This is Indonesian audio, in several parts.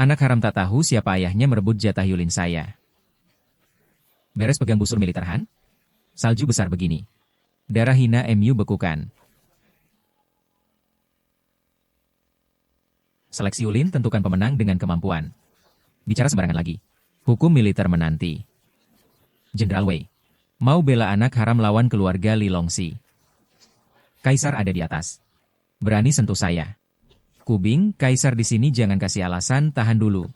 Anak haram tak tahu siapa ayahnya merebut jatah Yulin saya. Beres pegang busur militer Han? Salju besar begini. Darah hina MU bekukan. Seleksi Yulin tentukan pemenang dengan kemampuan. Bicara sembarangan lagi. Hukum militer menanti. Jenderal Wei. Mau bela anak haram lawan keluarga Li Longxi. Kaisar ada di atas. Berani sentuh saya. Kubing, Kaisar di sini jangan kasih alasan, tahan dulu.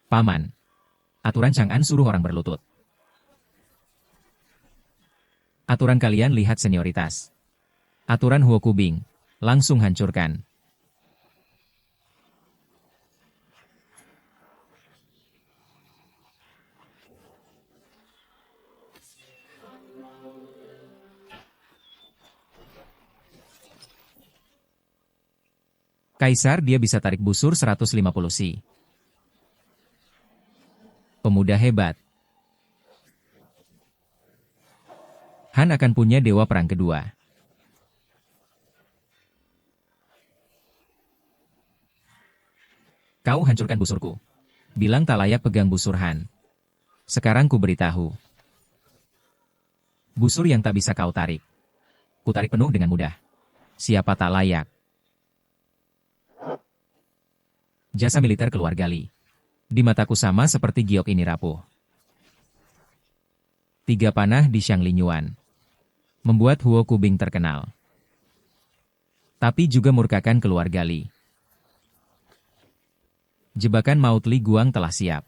Paman. Aturan Chang'an suruh orang berlutut. Aturan kalian lihat senioritas. Aturan Huo Kubing. Langsung hancurkan. Kaisar dia bisa tarik busur 150 si. Pemuda hebat. Han akan punya dewa perang kedua. Kau hancurkan busurku. Bilang tak layak pegang busur Han. Sekarang ku beritahu. Busur yang tak bisa kau tarik. Ku tarik penuh dengan mudah. Siapa tak layak? Jasa militer keluarga Li. Di mataku sama seperti giok ini rapuh. 3 panah di Shanglinyuan. Membuat Huo Kubing terkenal. Tapi juga murkakan keluarga Li. Jebakan maut Li Guang telah siap.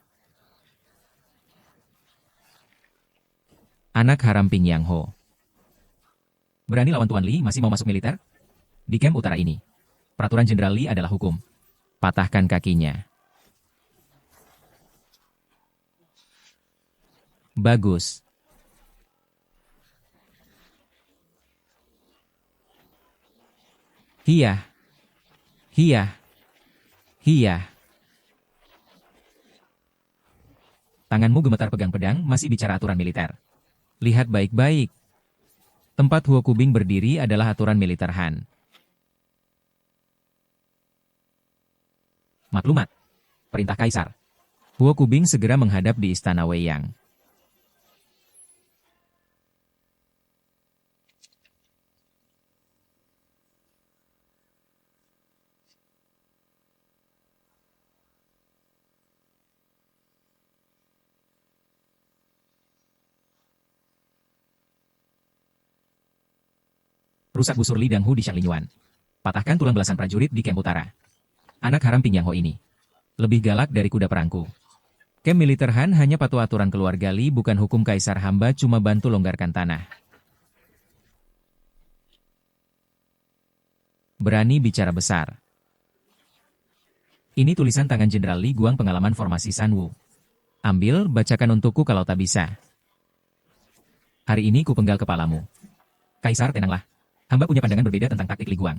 Anak haram Ping Yang Ho. Berani lawan Tuan Li masih mau masuk militer? Di camp utara ini. Peraturan Jenderal Li adalah hukum. Patahkan kakinya. Bagus. Hiyah. Hiyah. Hiyah. Tanganmu gemetar pegang pedang, masih bicara aturan militer. Lihat baik-baik. Tempat Huo Kubing berdiri adalah aturan militer Han. Maklumat. Perintah Kaisar. Huo Kubing segera menghadap di Istana Weiyang. Rusak busur Li Danghu di Shanglinyuan. Patahkan tulang belasan prajurit di camp utara. Anak haram Ping Yang Ho ini. Lebih galak dari kuda perangku. Camp militer Han hanya patuh aturan keluarga Li, bukan hukum Kaisar, hamba cuma bantu longgarkan tanah. Berani bicara besar. Ini tulisan tangan Jenderal Li Guang, pengalaman formasi Sanwu. Ambil, bacakan untukku kalau tak bisa. Hari ini ku penggal kepalamu. Kaisar, tenanglah. Hamba punya pandangan berbeda tentang taktik Li Guang.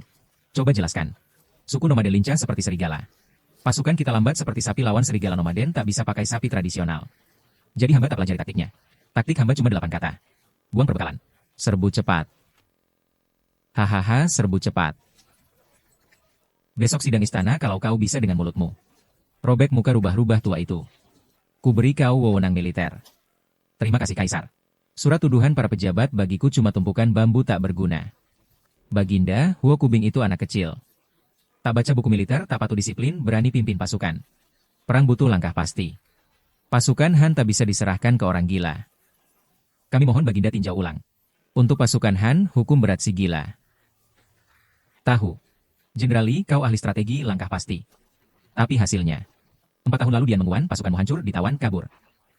Coba jelaskan. Suku nomaden lincah seperti serigala. Pasukan kita lambat seperti sapi lawan serigala nomaden tak bisa pakai sapi tradisional. Jadi hamba tak pelajari taktiknya. Taktik hamba cuma 8 kata. Buang perbekalan. Serbu cepat. Hahaha, serbu cepat. Besok sidang istana kalau kau bisa dengan mulutmu. Robek muka rubah-rubah tua itu. Ku beri kau wewenang militer. Terima kasih Kaisar. Surat tuduhan para pejabat bagiku cuma tumpukan bambu tak berguna. Baginda, Huo Kubing itu anak kecil. Tak baca buku militer, tak patuh disiplin, berani pimpin pasukan. Perang butuh langkah pasti. Pasukan Han tak bisa diserahkan ke orang gila. Kami mohon Baginda tinjau ulang. Untuk pasukan Han, hukum berat si gila. Tahu. Jenderal Li, kau ahli strategi, langkah pasti. Tapi hasilnya. 4 tahun lalu Dian Menguan, pasukanmu hancur, ditawan, kabur.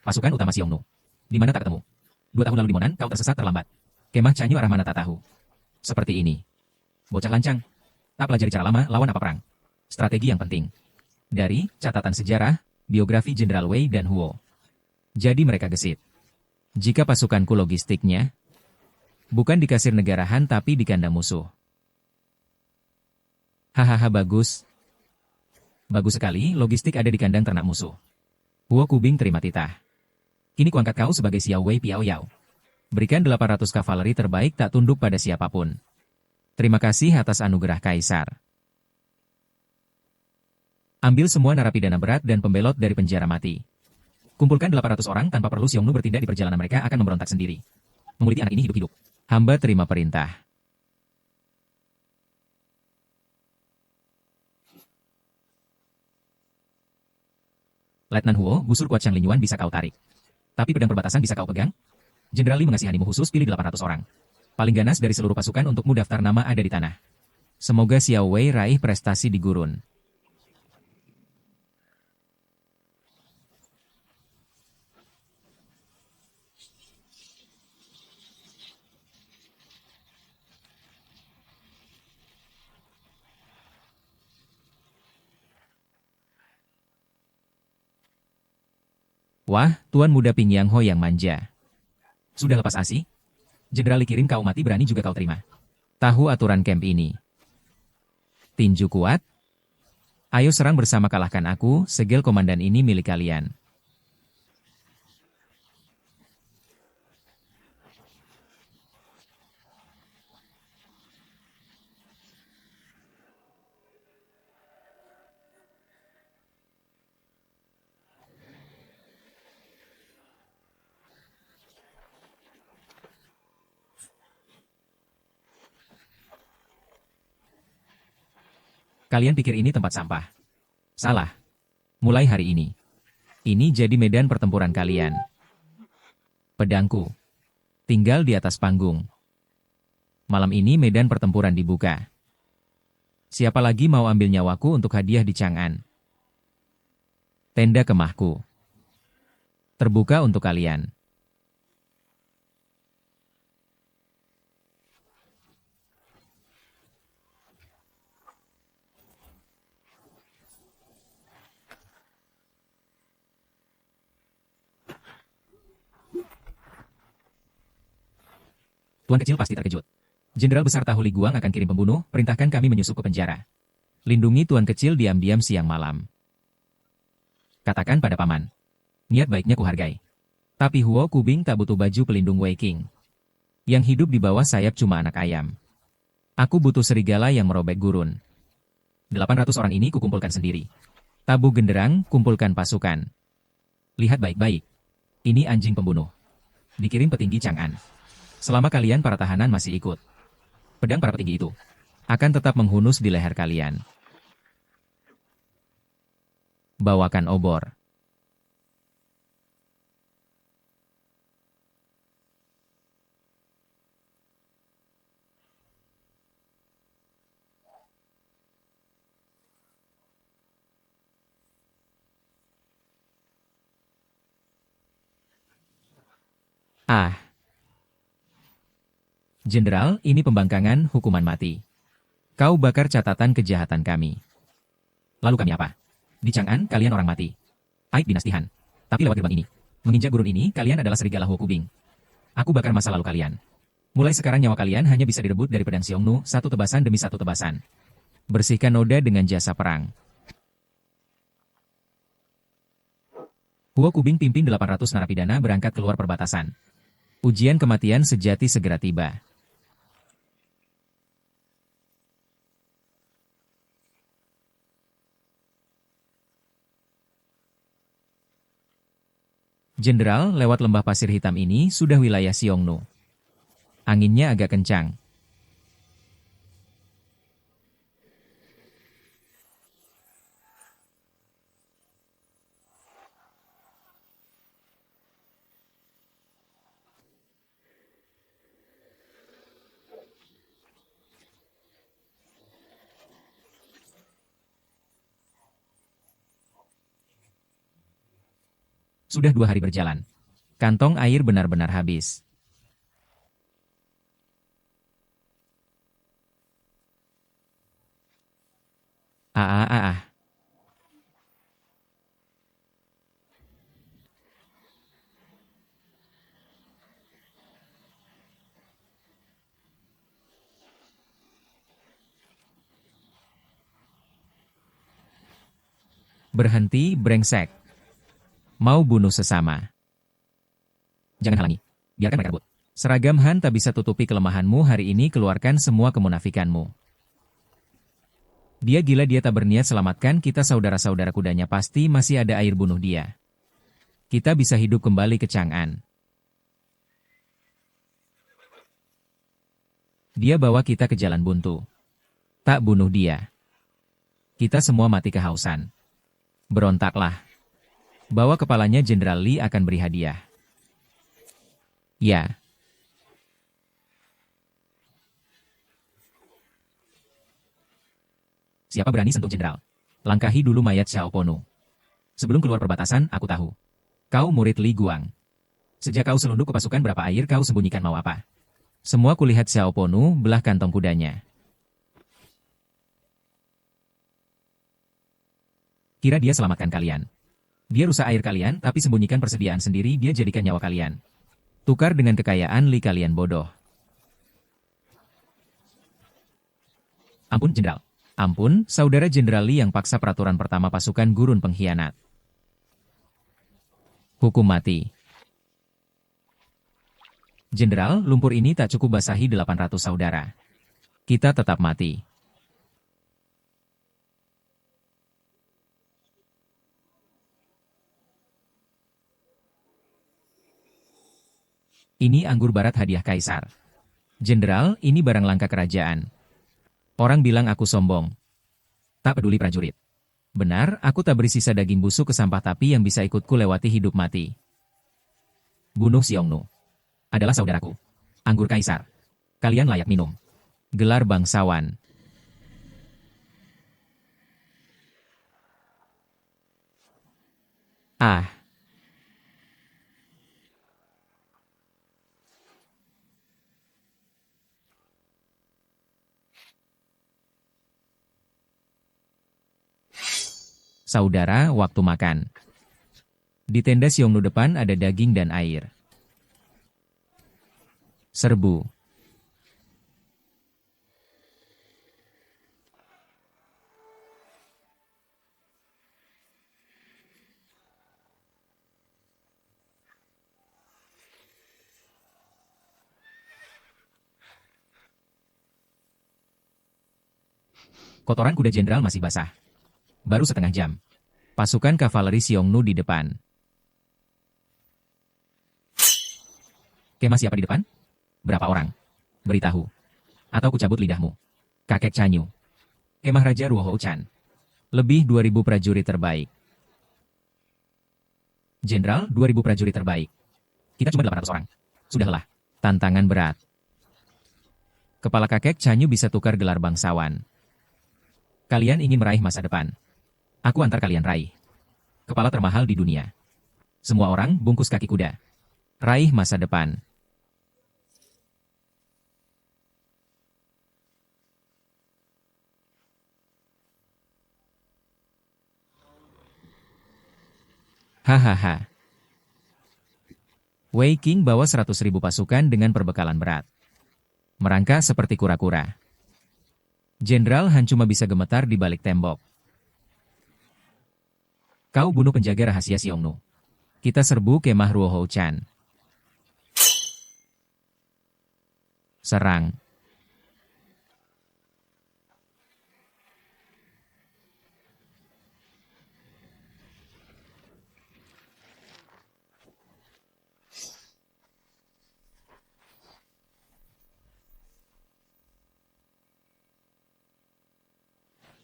Pasukan utama Xiongnu. Di mana tak ketemu. 2 tahun lalu di Monan, kau tersesat terlambat. Kemah Canyu arah mana tak tahu. Seperti ini. Bocah lancang. Tak pelajari cara lama, lawan apa perang. Strategi yang penting. Dari catatan sejarah, biografi Jenderal Wei dan Huo. Jadi mereka gesit. Jika pasukanku logistiknya, bukan di kasir negara Han tapi di kandang musuh. Hahaha, bagus. Bagus sekali, logistik ada di kandang ternak musuh. Huo Kubing terima titah. Kini kuangkat kau sebagai Xiao Wei Piao Yao. Berikan 800 kavaleri terbaik tak tunduk pada siapapun. Terima kasih atas anugerah Kaisar. Ambil semua narapidana berat dan pembelot dari penjara mati. Kumpulkan 800 orang tanpa perlu Xiongnu bertindak di perjalanan mereka akan memberontak sendiri. Menguliti anak ini hidup-hidup. Hamba terima perintah. Letnan Huo, busur kuat Xiang Linyuan bisa kau tarik. Tapi pedang perbatasan bisa kau pegang? Jenderal Li mengasihanimu khusus pilih 800 orang. Paling ganas dari seluruh pasukan untukmu daftar nama ada di tanah. Semoga Xiao Wei raih prestasi di gurun. Wah, Tuan Muda Ping Yang Ho yang manja. Sudah lepas asi? Jenderal kirim kau mati berani juga kau terima. Tahu aturan camp ini. Tinju kuat? Ayo serang bersama kalahkan aku, segel komandan ini milik kalian. Kalian pikir ini tempat sampah? Salah. Mulai hari ini. Ini jadi medan pertempuran kalian. Pedangku. Tinggal di atas panggung. Malam ini medan pertempuran dibuka. Siapa lagi mau ambil nyawaku untuk hadiah di Chang'an? Tenda kemahku. Terbuka untuk kalian. Tuan kecil pasti terkejut. Jenderal besar Tahu Li Guang akan kirim pembunuh, perintahkan kami menyusup ke penjara. Lindungi Tuan kecil diam-diam siang malam. Katakan pada paman. Niat baiknya kuhargai. Tapi Huo Kubing tak butuh baju pelindung Wei King. Yang hidup di bawah sayap cuma anak ayam. Aku butuh serigala yang merobek gurun. 800 orang ini kukumpulkan sendiri. Tabu genderang, kumpulkan pasukan. Lihat baik-baik. Ini anjing pembunuh. Dikirim petinggi Chang'an. Selama kalian para tahanan masih ikut, pedang para petinggi itu akan tetap menghunus di leher kalian. Bawakan obor. Ah. Jenderal, ini pembangkangan hukuman mati. Kau bakar catatan kejahatan kami. Lalu kami apa? Di Chang'an, kalian orang mati. Aib dinasti Han. Tapi lewat gerbang ini, menginjak gurun ini, kalian adalah serigala Huo Kubing. Aku bakar masa lalu kalian. Mulai sekarang nyawa kalian hanya bisa direbut dari pedang Xiongnu, satu tebasan demi satu tebasan. Bersihkan noda dengan jasa perang. Huo Kubing pimpin 800 narapidana berangkat keluar perbatasan. Ujian kematian sejati segera tiba. Jenderal, lewat lembah pasir hitam ini sudah wilayah Xiongnu. Anginnya agak kencang. Sudah 2 hari berjalan. Kantong air benar-benar habis. Ah, ah, ah, ah. Berhenti, brengsek. Mau bunuh sesama. Jangan halangi. Biarkan mereka rebut. Seragam Han tak bisa tutupi kelemahanmu hari ini, keluarkan semua kemunafikanmu. Dia gila, dia tak berniat selamatkan kita, saudara-saudara kudanya pasti masih ada air, bunuh dia. Kita bisa hidup kembali ke Chang'an. Dia bawa kita ke jalan buntu. Tak bunuh dia. Kita semua mati kehausan. Berontaklah. Bawa kepalanya, Jenderal Li akan beri hadiah. Ya. Siapa berani sentuh Jenderal? Langkahi dulu mayat Xiao Ponu. Sebelum keluar perbatasan, aku tahu. Kau murid Li Guang. Sejak kau selunduk ke pasukan, berapa air kau sembunyikan, mau apa? Semua kulihat Xiao Ponu belah kantong kudanya. Kira dia selamatkan kalian. Dia rusak air kalian, tapi sembunyikan persediaan sendiri, dia jadikan nyawa kalian. Tukar dengan kekayaan Li, kalian bodoh. Ampun, Jenderal. Ampun, Saudara Jenderal Li yang paksa peraturan pertama pasukan gurun pengkhianat. Hukum mati. Jenderal, lumpur ini tak cukup basahi 800 saudara. Kita tetap mati. Ini anggur barat hadiah Kaisar. Jenderal, ini barang langka kerajaan. Orang bilang aku sombong. Tak peduli prajurit. Benar, aku tak beri sisa daging busuk ke sampah, tapi yang bisa ikutku lewati hidup mati. Bunuh Xiongnu. Adalah saudaraku. Anggur Kaisar. Kalian layak minum. Gelar bangsawan. Ah. Saudara, waktu makan. Di tenda Xiongnu depan ada daging dan air. Serbu. Kotoran kuda Jenderal masih basah. Baru setengah jam. Pasukan kavaleri Xiongnu di depan. Kemah siapa di depan? Berapa orang? Beritahu. Atau kucabut lidahmu. Kakek Chanyu. Kemah Raja Ruohou Chan. Lebih 2000 prajurit terbaik. Jenderal, 2000 prajurit terbaik. Kita cuma 800 orang. Sudahlah. Tantangan berat. Kepala kakek Chanyu bisa tukar gelar bangsawan. Kalian ingin meraih masa depan. Aku antar kalian raih. Kepala termahal di dunia. Semua orang bungkus kaki kuda. Raih masa depan. Hahaha. Wei Qing bawa 100.000 pasukan dengan perbekalan berat. Merangkak seperti kura-kura. Jenderal Han cuma bisa gemetar di balik tembok. Kau bunuh penjaga rahasia Xiongnu. Kita serbu kemah Ruohou Chan. Serang.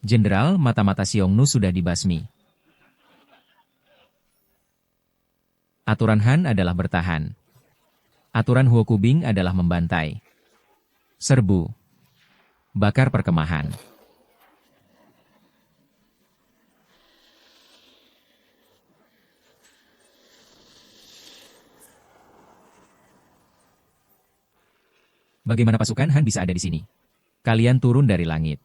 Jenderal, mata-mata Xiongnu sudah dibasmi. Aturan Han adalah bertahan. Aturan Huo Kubing adalah membantai. Serbu. Bakar perkemahan. Bagaimana pasukan Han bisa ada di sini? Kalian turun dari langit.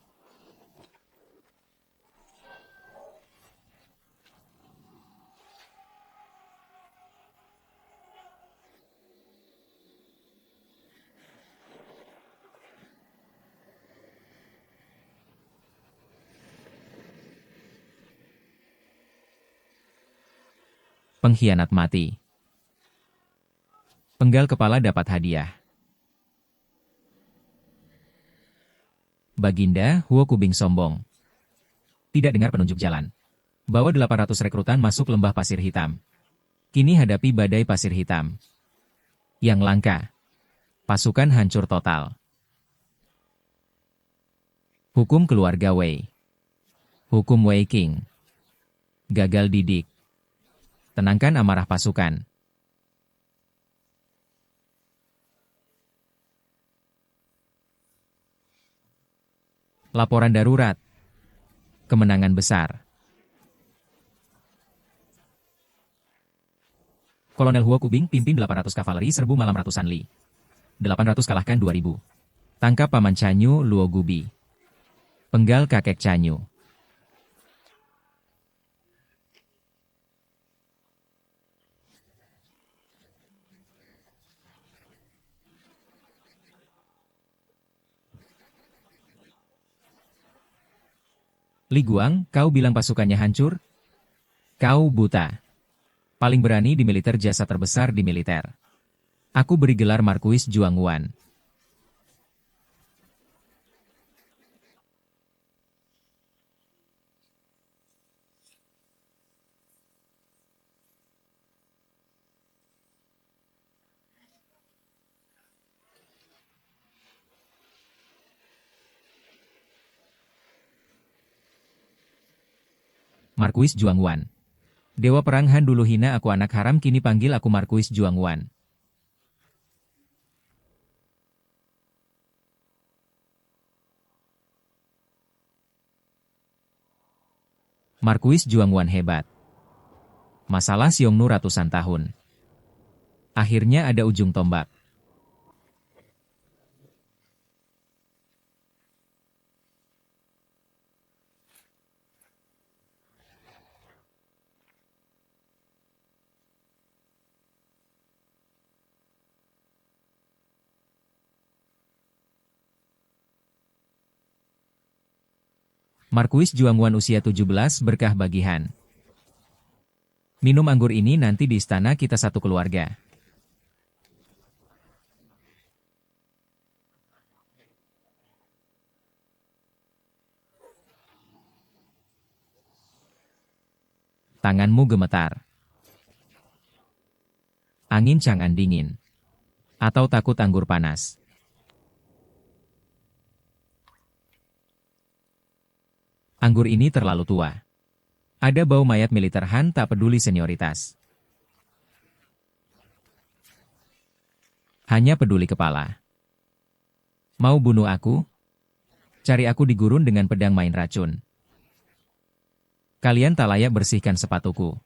Pengkhianat mati. Penggal kepala dapat hadiah. Baginda Huo Kubing sombong. Tidak dengar penunjuk jalan. Bawa 800 rekrutan masuk lembah pasir hitam. Kini hadapi badai pasir hitam. Yang langka. Pasukan hancur total. Hukum keluarga Wei. Hukum Wei King. Gagal didik. Tenangkan amarah pasukan. Laporan darurat. Kemenangan besar. Kolonel Huo Kubing pimpin 800 kavaleri serbu malam ratusan li. 800 kalahkan 2000. Tangkap Paman Chanyu Luo Gubi. Penggal kakek Chanyu. Li Guang, kau bilang pasukannya hancur? Kau buta. Paling berani di militer, jasa terbesar di militer. Aku beri gelar Markuis Juangwan. Markuis Juangwan. Dewa perang Han dulu hina aku anak haram, kini panggil aku Markuis Juangwan. Markuis Juangwan hebat. Masalah Xiongnu ratusan tahun. Akhirnya ada ujung tombak. Markuis Juangwan usia 17, berkah bagi Han. Minum anggur ini nanti di istana kita satu keluarga. Tanganmu gemetar. Angin cangan dingin. Atau takut anggur panas. Anggur ini terlalu tua. Ada bau mayat militer. Han tak peduli senioritas. Hanya peduli kepala. Mau bunuh aku? Cari aku di gurun dengan pedang main racun. Kalian tak layak bersihkan sepatuku.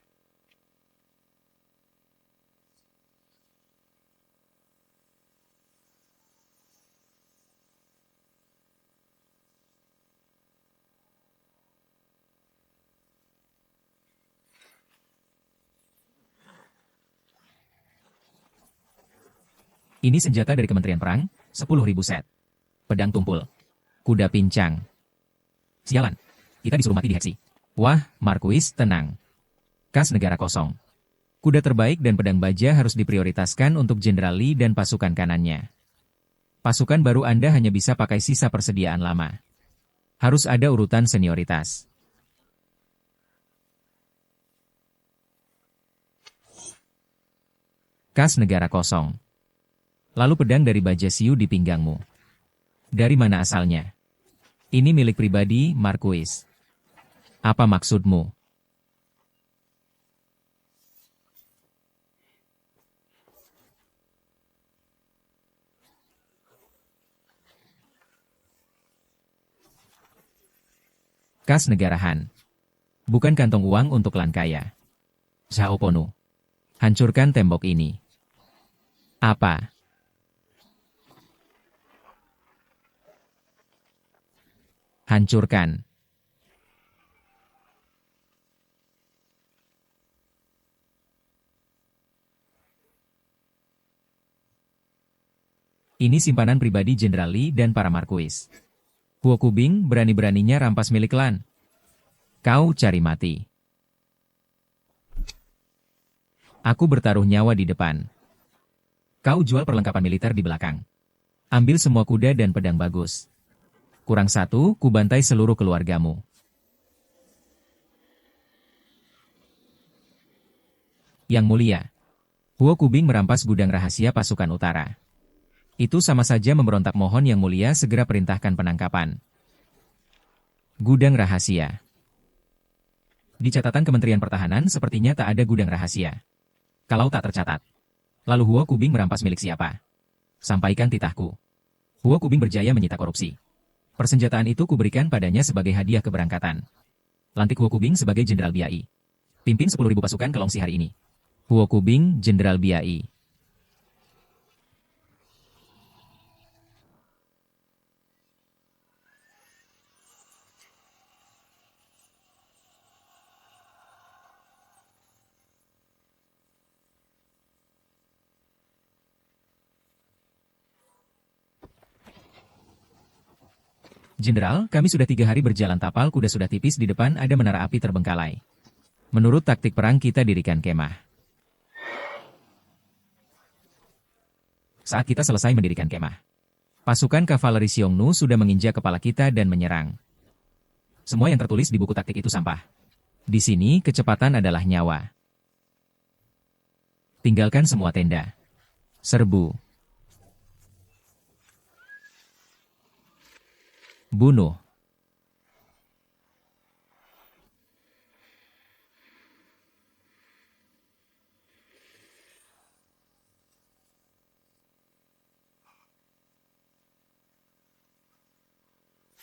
Ini senjata dari Kementerian Perang, 10.000 set. Pedang tumpul. Kuda pincang. Sialan, kita disuruh mati di heksi. Wah, Markuis, tenang. Kas negara kosong. Kuda terbaik dan pedang baja harus diprioritaskan untuk Jenderal Li dan pasukan kanannya. Pasukan baru Anda hanya bisa pakai sisa persediaan lama. Harus ada urutan senioritas. Kas negara kosong. Lalu pedang dari baja Siu di pinggangmu. Dari mana asalnya? Ini milik pribadi, Markuis. Apa maksudmu? Kas negara Han. Bukan kantong uang untuk klan kaya. Zhao Ponu. Hancurkan tembok ini. Apa? Hancurkan. Ini simpanan pribadi Jenderal Li dan para Markuis. Huo Kubing berani-beraninya rampas milik klan. Kau cari mati. Aku bertaruh nyawa di depan. Kau jual perlengkapan militer di belakang. Ambil semua kuda dan pedang bagus. Kurang satu, kubantai seluruh keluargamu. Yang mulia, Huo Kubing merampas gudang rahasia pasukan utara. Itu sama saja memberontak, mohon yang mulia segera perintahkan penangkapan. Gudang rahasia. Di catatan Kementerian Pertahanan sepertinya tak ada gudang rahasia. Kalau tak tercatat. Lalu Huo Kubing merampas milik siapa? Sampaikan titahku. Huo Kubing berjaya menyita korupsi. Persenjataan itu kuberikan padanya sebagai hadiah keberangkatan. Lantik Huo Kubing sebagai Jenderal Biai. Pimpin 10.000 pasukan ke Longxi hari ini. Huo Kubing, Jenderal Biai. Jenderal, kami sudah 3 hari berjalan, tapal kuda sudah tipis, di depan ada menara api terbengkalai. Menurut taktik perang kita dirikan kemah. Saat kita selesai mendirikan kemah, pasukan kavaleri Xiongnu sudah menginjak kepala kita dan menyerang. Semua yang tertulis di buku taktik itu sampah. Di sini kecepatan adalah nyawa. Tinggalkan semua tenda. Serbu. Bunuh.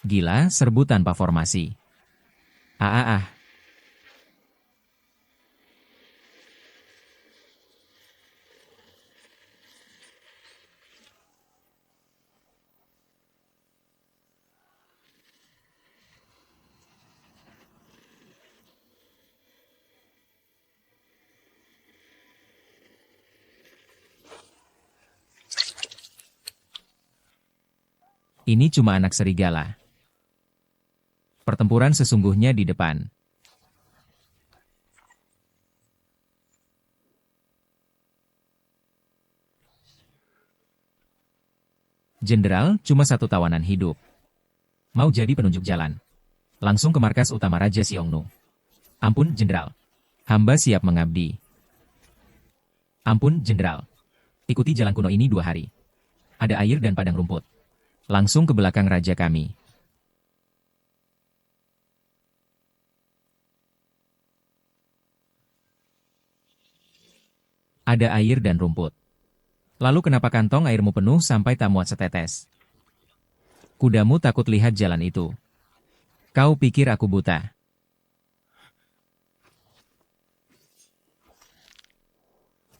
Gila, serbu tanpa formasi. Ah. Ini cuma anak serigala. Pertempuran sesungguhnya di depan. Jenderal, cuma satu tawanan hidup. Mau jadi penunjuk jalan. Langsung ke markas utama Raja Xiongnu. Ampun, Jenderal. Hamba siap mengabdi. Ampun, Jenderal. Ikuti jalan kuno ini 2 hari. Ada air dan padang rumput. Langsung ke belakang raja kami. Ada air dan rumput. Lalu kenapa kantong airmu penuh sampai tak muat setetes? Kudamu takut lihat jalan itu. Kau pikir aku buta?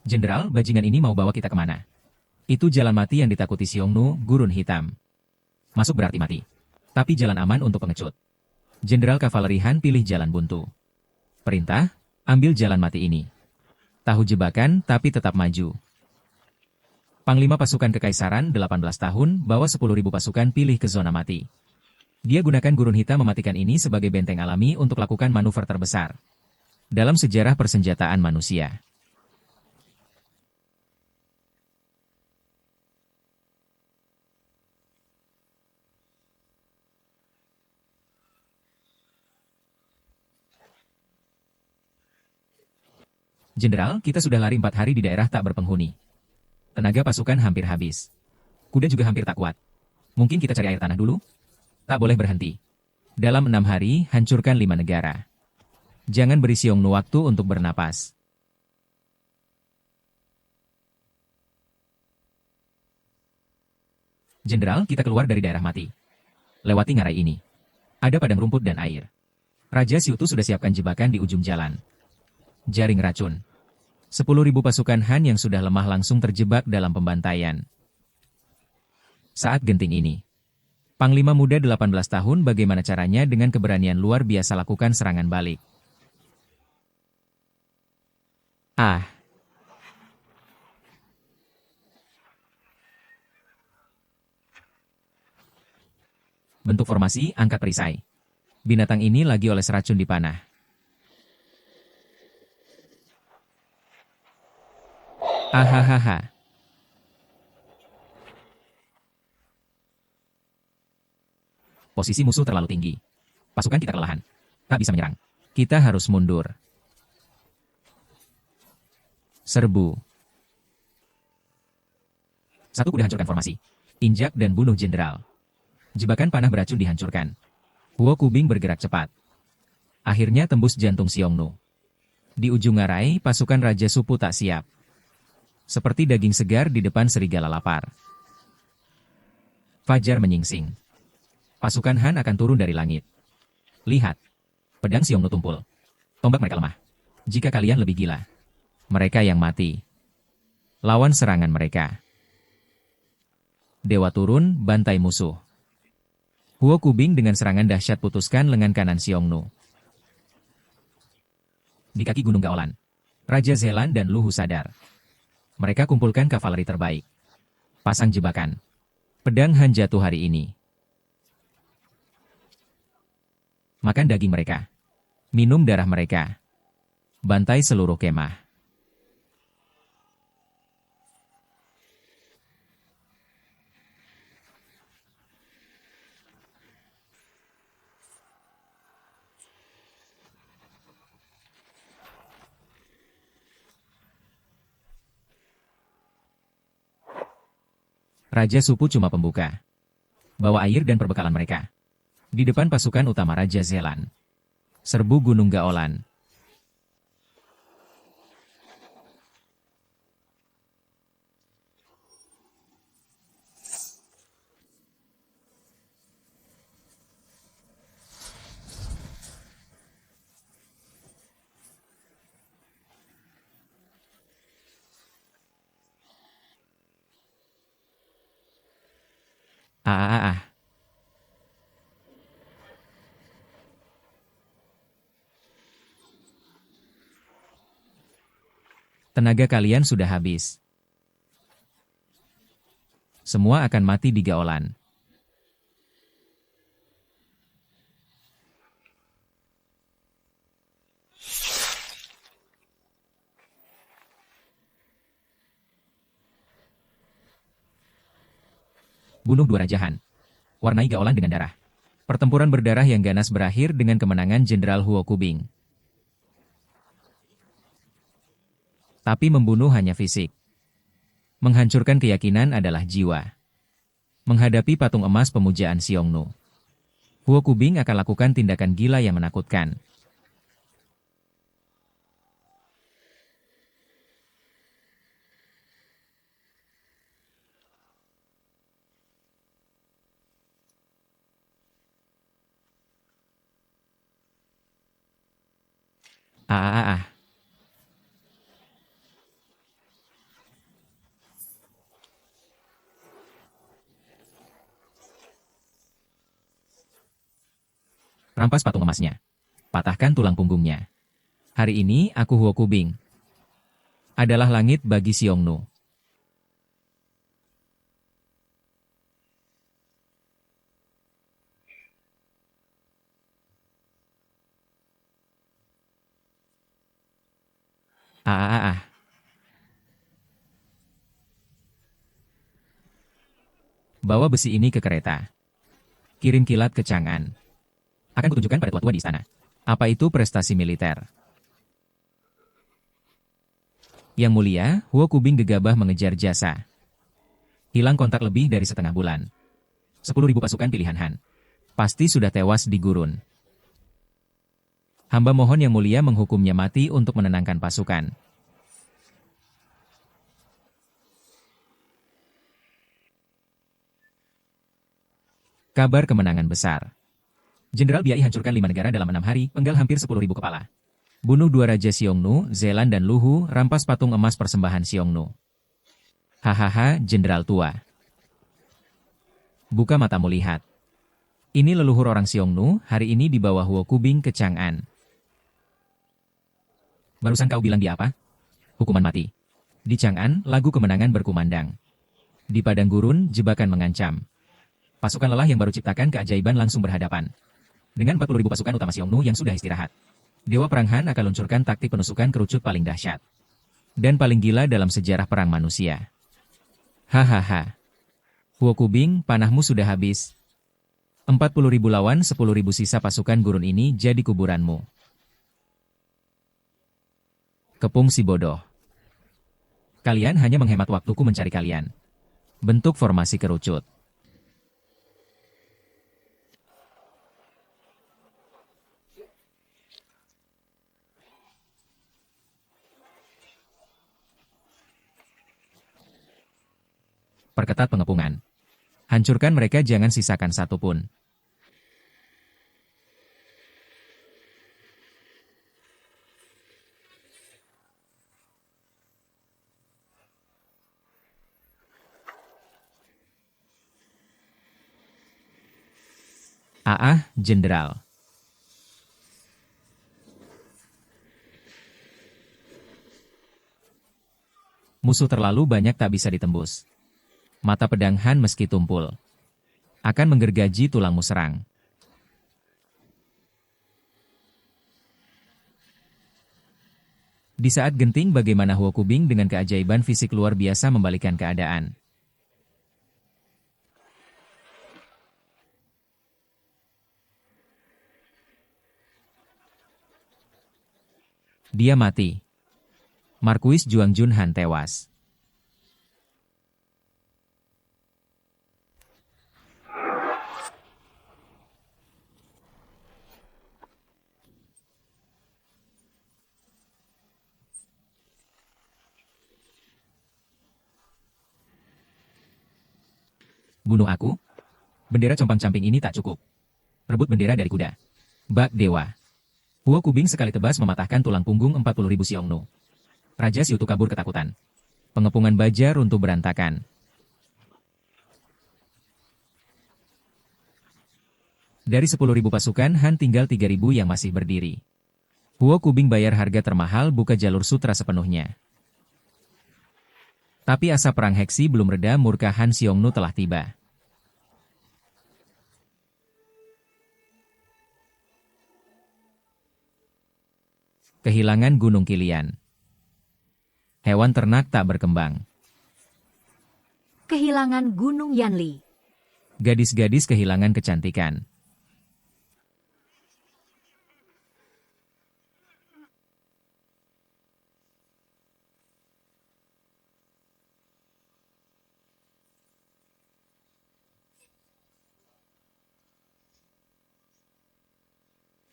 Jenderal, bajingan ini mau bawa kita kemana? Itu jalan mati yang ditakuti Xiongnu, gurun hitam. Masuk berarti mati. Tapi jalan aman untuk pengecut. Jenderal Kavaleri Han pilih jalan buntu. Perintah, ambil jalan mati ini. Tahu jebakan, tapi tetap maju. Panglima pasukan kekaisaran 18 tahun, bawa 10.000 pasukan pilih ke zona mati. Dia gunakan gurun hitam mematikan ini sebagai benteng alami untuk lakukan manuver terbesar dalam sejarah persenjataan manusia. Jenderal, kita sudah lari 4 hari di daerah tak berpenghuni. Tenaga pasukan hampir habis. Kuda juga hampir tak kuat. Mungkin kita cari air tanah dulu? Tak boleh berhenti. Dalam 6 hari, hancurkan 5 negara. Jangan beri Xiongnu waktu untuk bernapas. Jenderal, kita keluar dari daerah mati. Lewati ngarai ini. Ada padang rumput dan air. Raja Xiutu sudah siapkan jebakan di ujung jalan. Jaring racun. 10.000 pasukan Han yang sudah lemah langsung terjebak dalam pembantaian. Saat genting ini, Panglima muda 18 tahun bagaimana caranya dengan keberanian luar biasa lakukan serangan balik. Ah. Bentuk formasi, angkat perisai. Binatang ini lagi oles racun di panah. Ahahaha. Posisi musuh terlalu tinggi. Pasukan kita kelelahan. Tak bisa menyerang. Kita harus mundur. Serbu. Satu kuda hancurkan formasi. Injak dan bunuh jenderal. Jebakan panah beracun dihancurkan. Huo Kubing bergerak cepat. Akhirnya tembus jantung Xiongnu. Di ujung ngarai, pasukan Raja Supu tak siap. Seperti daging segar di depan serigala lapar. Fajar menyingsing. Pasukan Han akan turun dari langit. Lihat. Pedang Xiongnu tumpul. Tombak mereka lemah. Jika kalian lebih gila, mereka yang mati. Lawan serangan mereka. Dewa turun, bantai musuh. Huo Kubing dengan serangan dahsyat putuskan lengan kanan Xiongnu. Di kaki Gunung Gaolan, Raja Zelan dan Luhu sadar. Mereka kumpulkan kavaleri terbaik. Pasang jebakan. Pedang Han jatuh hari ini. Makan daging mereka. Minum darah mereka. Bantai seluruh kemah. Raja Supu cuma pembuka. Bawa air dan perbekalan mereka. Di depan pasukan utama Raja Zelan. Serbu Gunung Gaolan. Ah, ah, ah. Tenaga kalian sudah habis. Semua akan mati di Gaolan. Bunuh dua Raja Han. Warnai Gaolan dengan darah. Pertempuran berdarah yang ganas berakhir dengan kemenangan Jenderal Huo Kubing. Tapi membunuh hanya fisik. Menghancurkan keyakinan adalah jiwa. Menghadapi patung emas pemujaan Xiongnu, Huo Kubing akan lakukan tindakan gila yang menakutkan. Ah, ah, ah. Rampas patung emasnya. Patahkan tulang punggungnya. Hari ini aku Huo Kubing. Adalah langit bagi Xiongnu. Ah, ah, ah. Bawa besi ini ke kereta. Kirim kilat ke Chang'an. Akan kutunjukkan pada tua-tua di istana. Apa itu prestasi militer? Yang mulia, Huo Kubing gegabah mengejar jasa. Hilang kontak lebih dari setengah bulan. 10.000 pasukan pilihan Han. Pasti sudah tewas di gurun. Hamba mohon yang mulia menghukumnya mati untuk menenangkan pasukan. Kabar kemenangan besar. Jenderal Biai hancurkan 5 negara dalam 6 hari, penggal hampir 10.000 kepala. Bunuh 2 Raja Xiongnu, Zelan dan Luhu, rampas patung emas persembahan Xiongnu. Hahaha, Jenderal tua. Buka matamu lihat. Ini leluhur orang Xiongnu, hari ini di bawah Huo Kubing ke Chang'an. Barusan kau bilang dia apa? Hukuman mati. Di Chang'an, lagu kemenangan berkumandang. Di padang gurun, jebakan mengancam. Pasukan lelah yang baru ciptakan keajaiban langsung berhadapan. Dengan 40.000 pasukan utama Xiongnu yang sudah istirahat. Dewa Perang Han akan luncurkan taktik penusukan kerucut paling dahsyat. Dan paling gila dalam sejarah perang manusia. Hahaha. Huo Kubing, panahmu sudah habis. 40.000 lawan 10.000 sisa pasukan gurun ini jadi kuburanmu. Kepung si bodoh. Kalian hanya menghemat waktuku mencari kalian. Bentuk formasi kerucut. Perketat pengepungan. Hancurkan mereka, jangan sisakan satu pun. Jenderal. Musuh terlalu banyak tak bisa ditembus. Mata pedang Han meski tumpul akan menggergaji tulangmu, serang. Di saat genting, bagaimana Huo Kubing dengan keajaiban fisik luar biasa membalikkan keadaan. Dia mati. Markuis Juang Junhan tewas. Bunuh aku? Bendera compang-camping ini tak cukup. Rebut bendera dari kuda. Bak dewa. Huo Kubing sekali tebas mematahkan tulang punggung 40.000 Xiongnu. Raja Siutu kabur ketakutan. Pengepungan baja runtuh berantakan. Dari 10.000 pasukan Han tinggal 3.000 yang masih berdiri. Huo Kubing bayar harga termahal buka jalur sutra sepenuhnya. Tapi asap perang heksi belum reda, murka Han Xiongnu telah tiba. Kehilangan Gunung Kilian. Hewan ternak tak berkembang. Kehilangan Gunung Yanli. Gadis-gadis kehilangan kecantikan.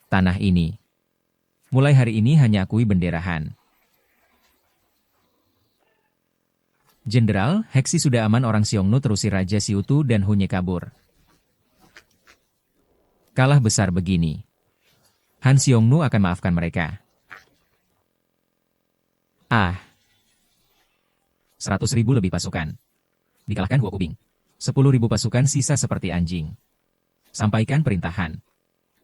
Tanah ini. Mulai hari ini hanya akui bendera Han. Jenderal, Heksi sudah aman, orang Xiongnu terusir Raja Siutu dan Hunye kabur. Kalah besar begini. Han Xiongnu akan maafkan mereka. 100.000 lebih pasukan. Dikalahkan Huo Kubing. 10.000 pasukan sisa seperti anjing. Sampaikan perintahan.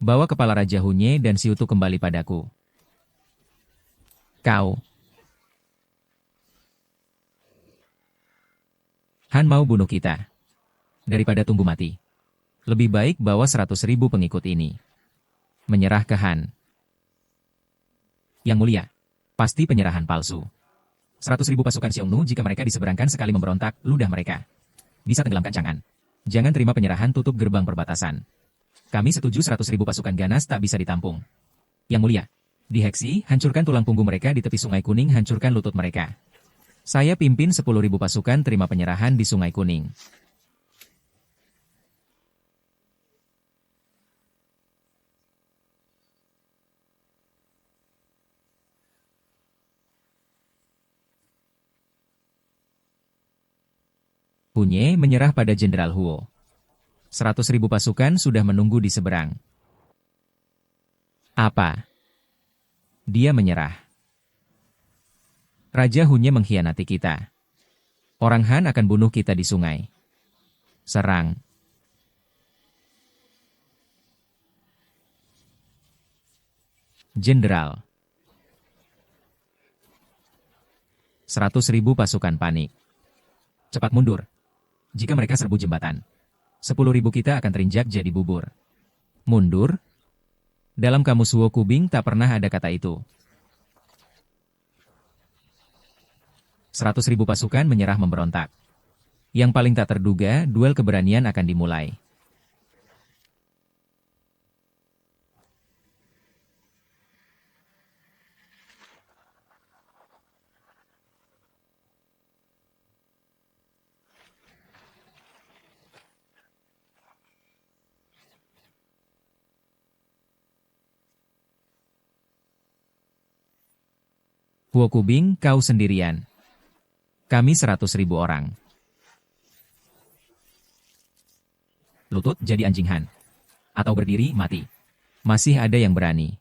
Bawa kepala Raja Hunye dan Siutu kembali padaku. Kau. Han mau bunuh kita. Daripada tunggu mati. Lebih baik bawa 100.000 pengikut ini. Menyerah ke Han. Yang mulia, pasti penyerahan palsu. 100.000 pasukan Xiongnu, jika mereka diseberangkan sekali memberontak, ludah mereka. Bisa tenggelamkan Chang'an. Jangan terima penyerahan, tutup gerbang perbatasan. Kami setuju 100.000 pasukan ganas tak bisa ditampung. Yang mulia, di Heksi, hancurkan tulang punggung mereka, di tepi Sungai Kuning hancurkan lutut mereka. Saya pimpin 10.000 pasukan terima penyerahan di Sungai Kuning. Hunye menyerah pada Jenderal Huo. 100.000 pasukan sudah menunggu di seberang. Apa? Dia menyerah. Raja Hunye mengkhianati kita. Orang Han akan bunuh kita di sungai. Serang. Jenderal. 100.000 pasukan panik. Cepat mundur. Jika mereka serbu jembatan, 10.000 kita akan terinjak jadi bubur. Mundur? Dalam kamus Huo Kubing tak pernah ada kata itu. 100.000 pasukan menyerah memberontak. Yang paling tak terduga, duel keberanian akan dimulai. Huo Kubing, kau sendirian. Kami 100.000 orang. Lutut jadi anjing Han. Atau berdiri mati. Masih ada yang berani.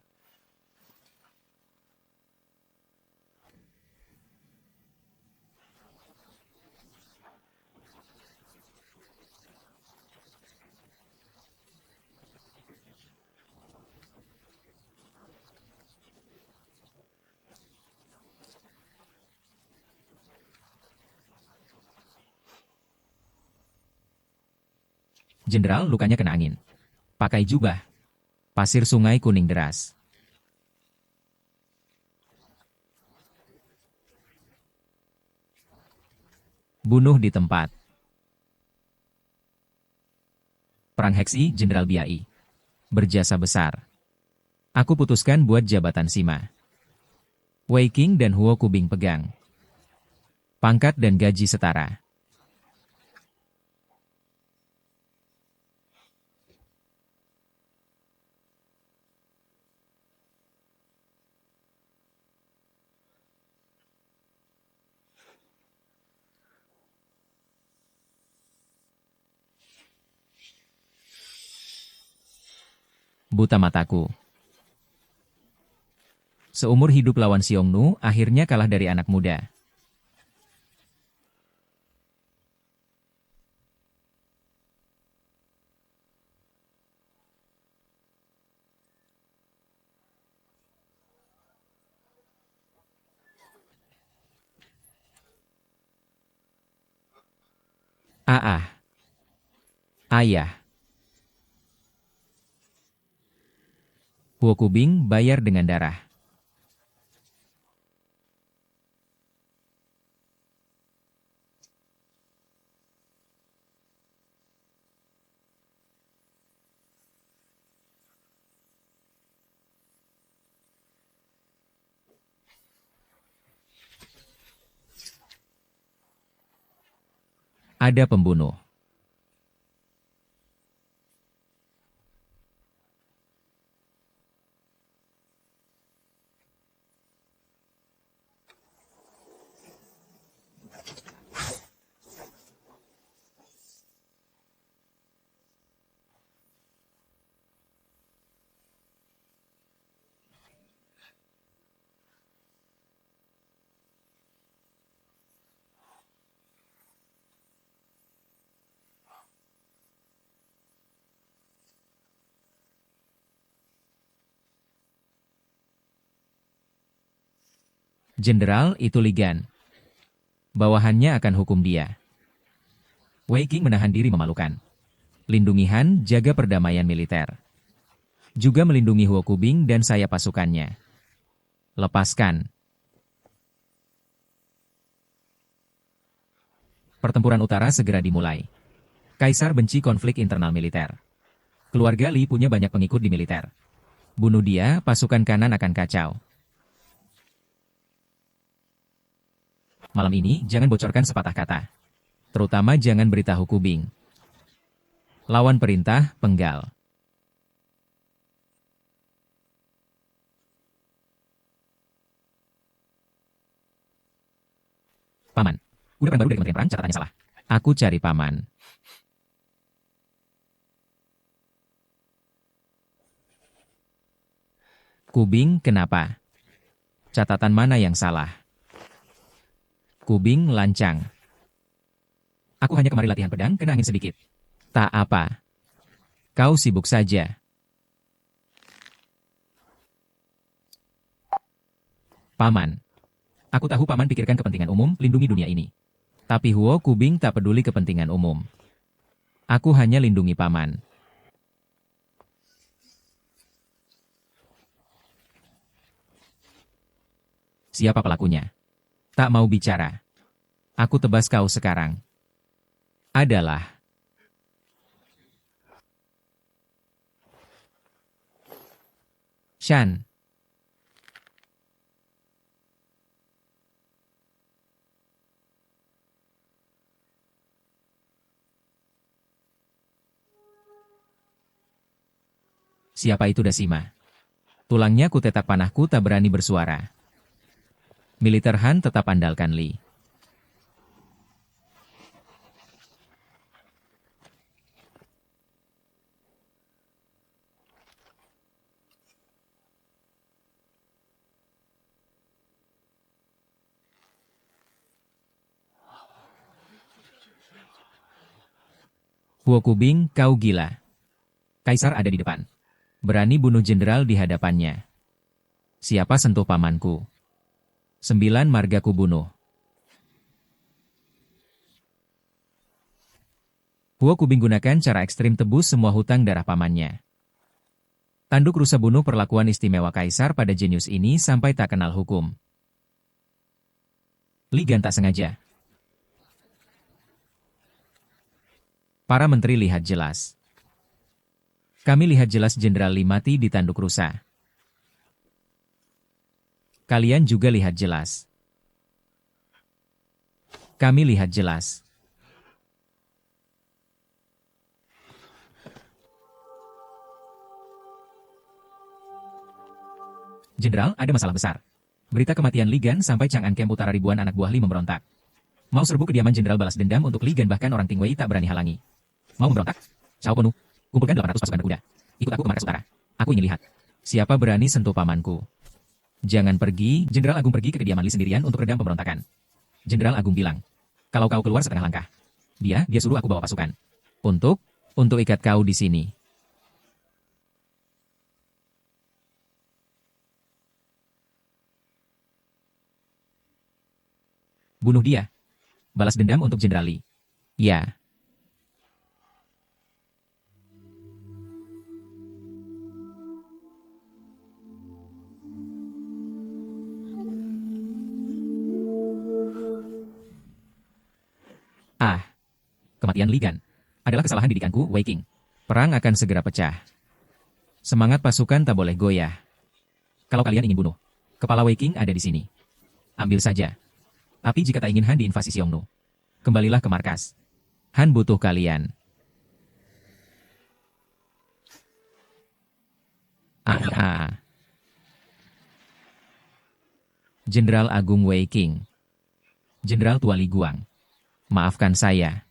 Jenderal lukanya kena angin. Pakai jubah. Pasir sungai kuning deras. Bunuh di tempat. Perang heksi Jenderal Biai. Berjasa besar. Aku putuskan buat jabatan Sima. Wei Qing dan Huo Kubing pegang. Pangkat dan gaji setara. Buta mataku. Seumur hidup lawan Xiongnu, akhirnya kalah dari anak muda. Ayah. Huo Kubing bayar dengan darah. Ada pembunuh. Jenderal itu Ligan. Bawahannya akan hukum dia. Wei Qing menahan diri memalukan. Lindungi Han, jaga perdamaian militer. Juga melindungi Huo Kubing dan saya pasukannya. Lepaskan. Pertempuran utara segera dimulai. Kaisar benci konflik internal militer. Keluarga Li punya banyak pengikut di militer. Bunuh dia, pasukan kanan akan kacau. Malam ini jangan bocorkan sepatah kata. Terutama jangan beritahu Kubing. Lawan perintah, penggal. Paman, udah perang baru dari Kementerian Perang, catatannya salah. Aku cari paman. Kubing, kenapa? Catatan mana yang salah? Kubing lancang. Aku hanya kemari latihan pedang, kena angin sedikit. Tak apa. Kau sibuk saja. Paman. Aku tahu paman pikirkan kepentingan umum, lindungi dunia ini. Tapi Huo Kubing tak peduli kepentingan umum. Aku hanya lindungi paman. Siapa pelakunya? Tak mau bicara. Aku tebas kau sekarang. Adalah Shan. Siapa itu Dasima? Tulangnya kutetak panahku tak berani bersuara. Militer Han tetap andalkan Li. Huo Kubing, kau gila. Kaisar ada di depan. Berani bunuh jenderal di hadapannya. Siapa sentuh pamanku? 9 marga ku bunuh. Huo Kubing gunakan cara ekstrim tebus semua hutang darah pamannya. Tanduk rusa bunuh perlakuan istimewa Kaisar pada jenius ini sampai tak kenal hukum. Li Gan tak sengaja. Para menteri lihat jelas. Kami lihat jelas Jenderal Li mati di tanduk rusa. Kalian juga lihat jelas. Kami lihat jelas. Jenderal, ada masalah besar. Berita kematian Li Gan sampai Chang'an Camp Utara ribuan anak buah Li memberontak. Mau serbu kediaman Jenderal balas dendam untuk Li Gan bahkan orang Tingwei tak berani halangi. Mau memberontak? Xiao Ponu, kumpulkan 800 pasukan berkuda. Ikut aku ke markas utara. Aku ingin lihat. Siapa berani sentuh pamanku? Jangan pergi, Jenderal Agung pergi ke kediaman Li sendirian untuk redam pemberontakan. Jenderal Agung bilang, kalau kau keluar setengah langkah. Dia suruh aku bawa pasukan. Untuk ikat kau di sini. Bunuh dia. Balas dendam untuk Jenderal Li. Ya. Kematian Li Gan adalah kesalahan didikanku, Wei Qing. Perang akan segera pecah. Semangat pasukan tak boleh goyah. Kalau kalian ingin bunuh, kepala Wei Qing ada di sini. Ambil saja. Tapi jika tak ingin Han diinvasi Xiongnu, kembalilah ke markas. Han butuh kalian. Jenderal Agung Wei Qing. Jenderal Tua Li Guang. Maafkan saya.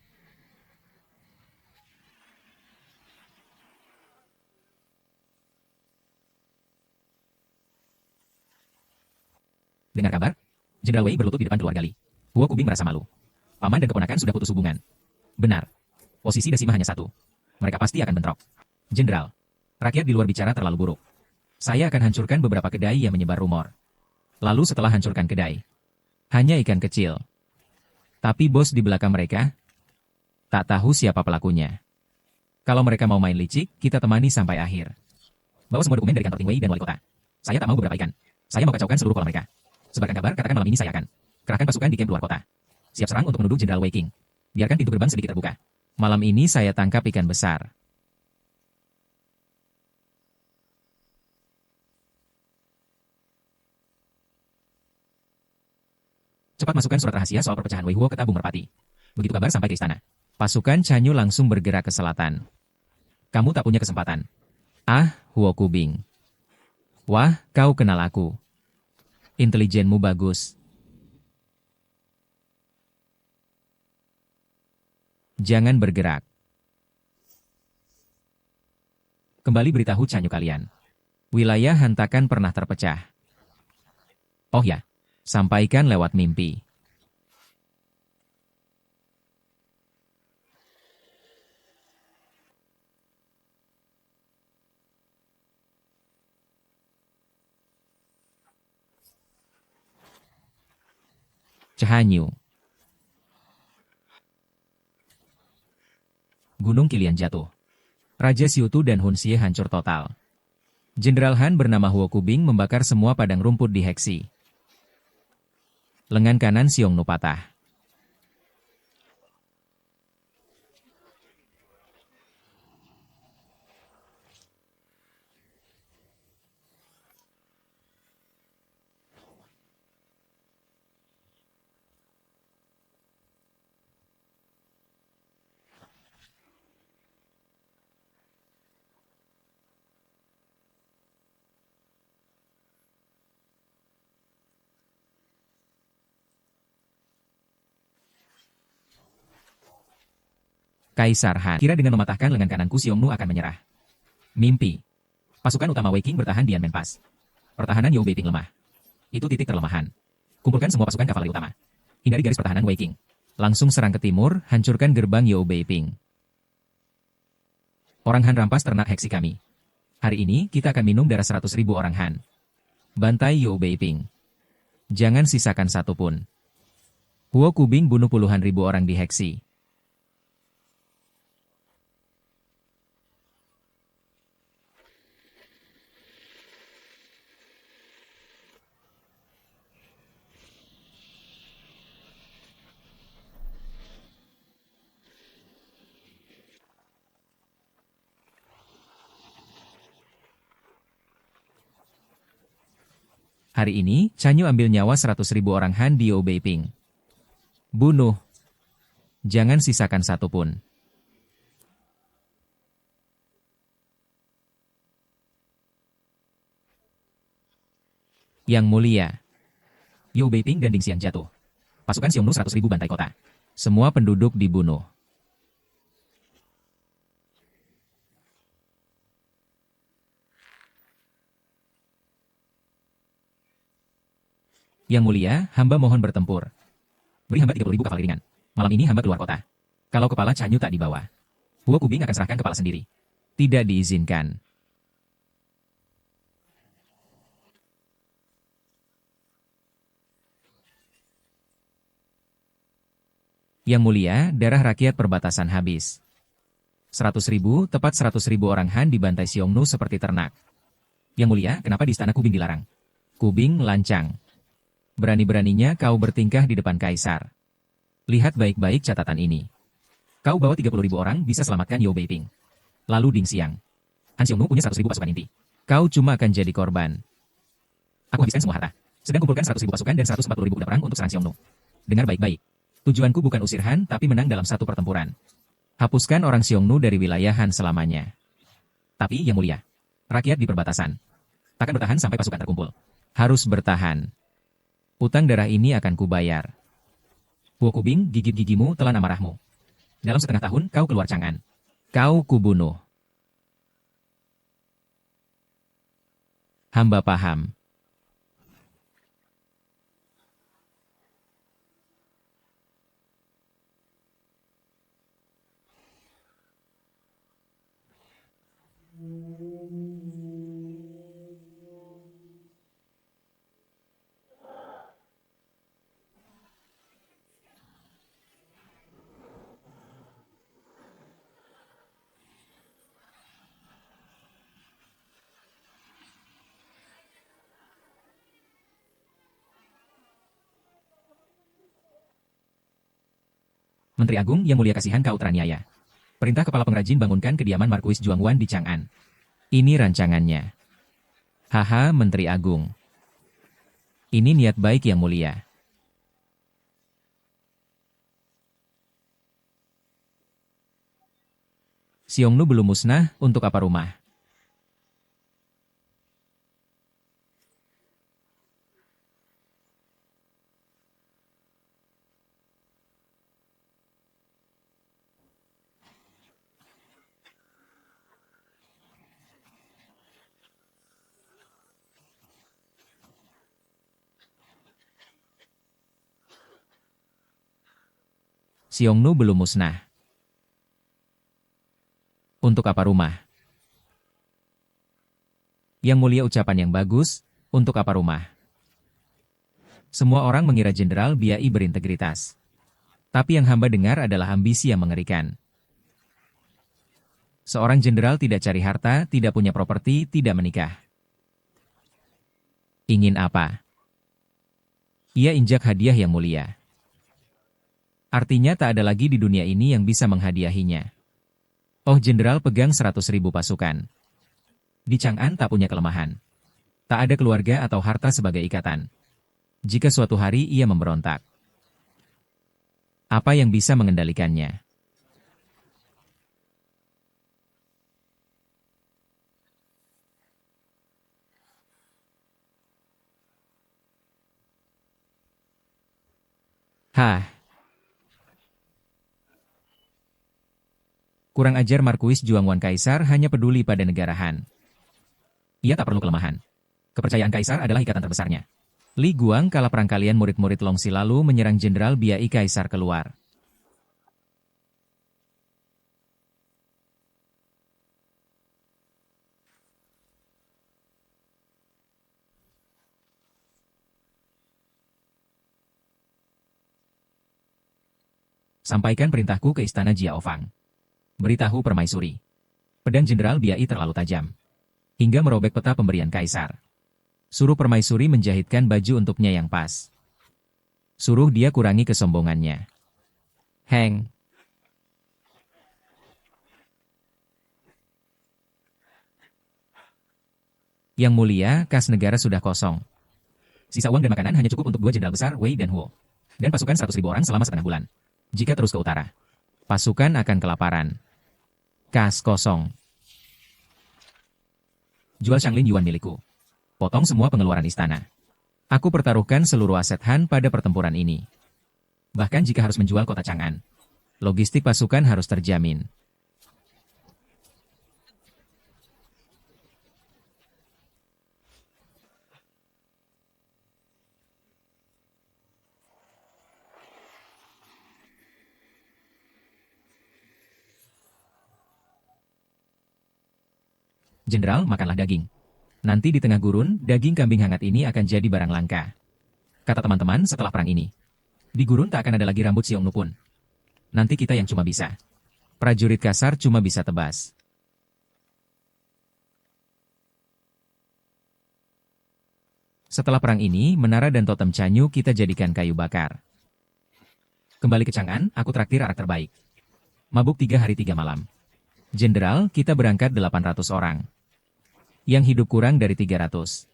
Dengar kabar? Jenderal Wei berlutut di depan keluarga Li. Huo Kubing merasa malu. Paman dan keponakan sudah putus hubungan. Benar. Posisi Decima hanya satu. Mereka pasti akan bentrok. Jenderal, rakyat di luar bicara terlalu buruk. Saya akan hancurkan beberapa kedai yang menyebar rumor. Lalu setelah hancurkan kedai, hanya ikan kecil. Tapi bos di belakang mereka, tak tahu siapa pelakunya. Kalau mereka mau main licik, kita temani sampai akhir. Bawa semua dokumen dari kantor Tingwei dan wali kota. Saya tak mau beberapa ikan. Saya mau kacaukan seluruh kolam mereka. Sebarkan kabar, katakan malam ini saya akan kerahkan pasukan di camp luar kota. Siap serang untuk menuduh Jenderal Wei Qing. Biarkan pintu gerbang sedikit terbuka. Malam ini saya tangkap ikan besar. Cepat masukkan surat rahasia soal perpecahan Wei Huo ke tabung merpati. Begitu kabar sampai ke istana, pasukan Chanyu langsung bergerak ke selatan. Kamu tak punya kesempatan. Huo Kubing. Wah, kau kenal aku. Intelijenmu bagus. Jangan bergerak. Kembali beritahu Chanyu kalian. Wilayah Hantakan pernah terpecah. Oh ya, sampaikan lewat mimpi. Chanyu. Gunung Qilian jatuh. Raja Xiutu dan Hun Xie hancur total. Jenderal Han bernama Huo Kubing membakar semua padang rumput di Heksi. Lengan kanan Xiongnu patah. Kaisar Han kira dengan mematahkan lengan kananku Xiongnu akan menyerah. Mimpi. Pasukan utama Wei Qing bertahan di Yanmen Pass. Pertahanan Liu Beiping lemah. Itu titik kelemahan. Kumpulkan semua pasukan kavaleri utama. Hindari garis pertahanan Wei Qing. Langsung serang ke timur, hancurkan gerbang Liu Beiping. Orang Han rampas ternak heksi kami. Hari ini kita akan minum darah 100.000 orang Han. Bantai Liu Beiping. Jangan sisakan satu pun. Huo Kubing bunuh puluhan ribu orang di heksi. Hari ini, Chanyu ambil nyawa 100.000 orang Han di Liu Beiping. Bunuh. Jangan sisakan satu pun. Yang mulia. Liu Beiping dan Ding Xian jatuh. Pasukan Xiongnu 100.000 bantai kota. Semua penduduk dibunuh. Yang mulia, hamba mohon bertempur. Beri hamba 30.000 kavaleri ringan. Malam ini hamba keluar kota. Kalau kepala Chanyu tak dibawa, Huo Kubing akan serahkan kepala sendiri. Tidak diizinkan. Yang mulia, darah rakyat perbatasan habis. 100.000, tepat 100.000 orang Han dibantai Xiongnu seperti ternak. Yang mulia, kenapa di istana Kubing dilarang? Kubing lancang. Berani-beraninya kau bertingkah di depan kaisar. Lihat baik-baik catatan ini. Kau bawa 30.000 orang bisa selamatkan Liu Beiping. Lalu Ding Xiang. Han Xiongnu punya 100.000 pasukan inti. Kau cuma akan jadi korban. Aku habiskan semua harta. Sedang kumpulkan 100.000 pasukan dan 140.000 kuda perang untuk serang Xiongnu. Dengar baik-baik. Tujuanku bukan usir Han tapi menang dalam satu pertempuran. Hapuskan orang Xiongnu dari wilayah Han selamanya. Tapi, Yang Mulia, rakyat di perbatasan takkan bertahan sampai pasukan terkumpul. Harus bertahan. Utang darah ini akan kubayar. Huo Kubing, gigit gigimu telan amarahmu. Dalam setengah tahun kau keluar Chang'an. Kau kubunuh. Hamba paham. Menteri Agung Yang Mulia kasihan kau teraniaya. Perintah kepala pengrajin bangunkan kediaman Markuis Zhuangwan di Chang'an. Ini rancangannya. Haha, Menteri Agung. Ini niat baik Yang Mulia. Xiongnu belum musnah, untuk apa rumah? Xiongnu belum musnah. Untuk apa rumah? Yang Mulia ucapan yang bagus, untuk apa rumah? Semua orang mengira Jenderal Biai berintegritas. Tapi yang hamba dengar adalah ambisi yang mengerikan. Seorang jenderal tidak cari harta, tidak punya properti, tidak menikah. Ingin apa? Ia injak hadiah Yang Mulia. Artinya tak ada lagi di dunia ini yang bisa menghadiahinya. Oh, jenderal pegang 100.000 pasukan. Di Chang'an tak punya kelemahan. Tak ada keluarga atau harta sebagai ikatan. Jika suatu hari ia memberontak, apa yang bisa mengendalikannya? Hah, Kurang ajar Markuis Juangwan Kaisar hanya peduli pada negara Han. Ia tak perlu kelemahan. Kepercayaan Kaisar adalah ikatan terbesarnya. Li Guang kala perang kalian murid-murid Longxi lalu menyerang Jenderal Biai Kaisar keluar. Sampaikan perintahku ke istana Jiaofang. Beritahu permaisuri. Pedang Jenderal Biai terlalu tajam. Hingga merobek peta pemberian Kaisar. Suruh permaisuri menjahitkan baju untuknya yang pas. Suruh dia kurangi kesombongannya. Heng. Yang mulia, kas negara sudah kosong. Sisa uang dan makanan hanya cukup untuk 2 jenderal besar Wei dan Huo. Dan pasukan 100.000 orang selama setengah bulan. Jika terus ke utara, pasukan akan kelaparan. Kas kosong. Jual Shanglin Yuan milikku. Potong semua pengeluaran istana. Aku pertaruhkan seluruh aset Han pada pertempuran ini. Bahkan jika harus menjual kota Chang'an, logistik pasukan harus terjamin. Jenderal, makanlah daging. Nanti di tengah gurun, daging kambing hangat ini akan jadi barang langka. Kata teman-teman setelah perang ini. Di gurun tak akan ada lagi rambut Xiongnu pun. Nanti kita yang cuma bisa. Prajurit kasar cuma bisa tebas. Setelah perang ini, menara dan totem Canyu kita jadikan kayu bakar. Kembali ke Chang'an, aku traktir arak terbaik. Mabuk 3 hari 3 malam. Jenderal, kita berangkat 800 orang. Yang hidup kurang dari 300.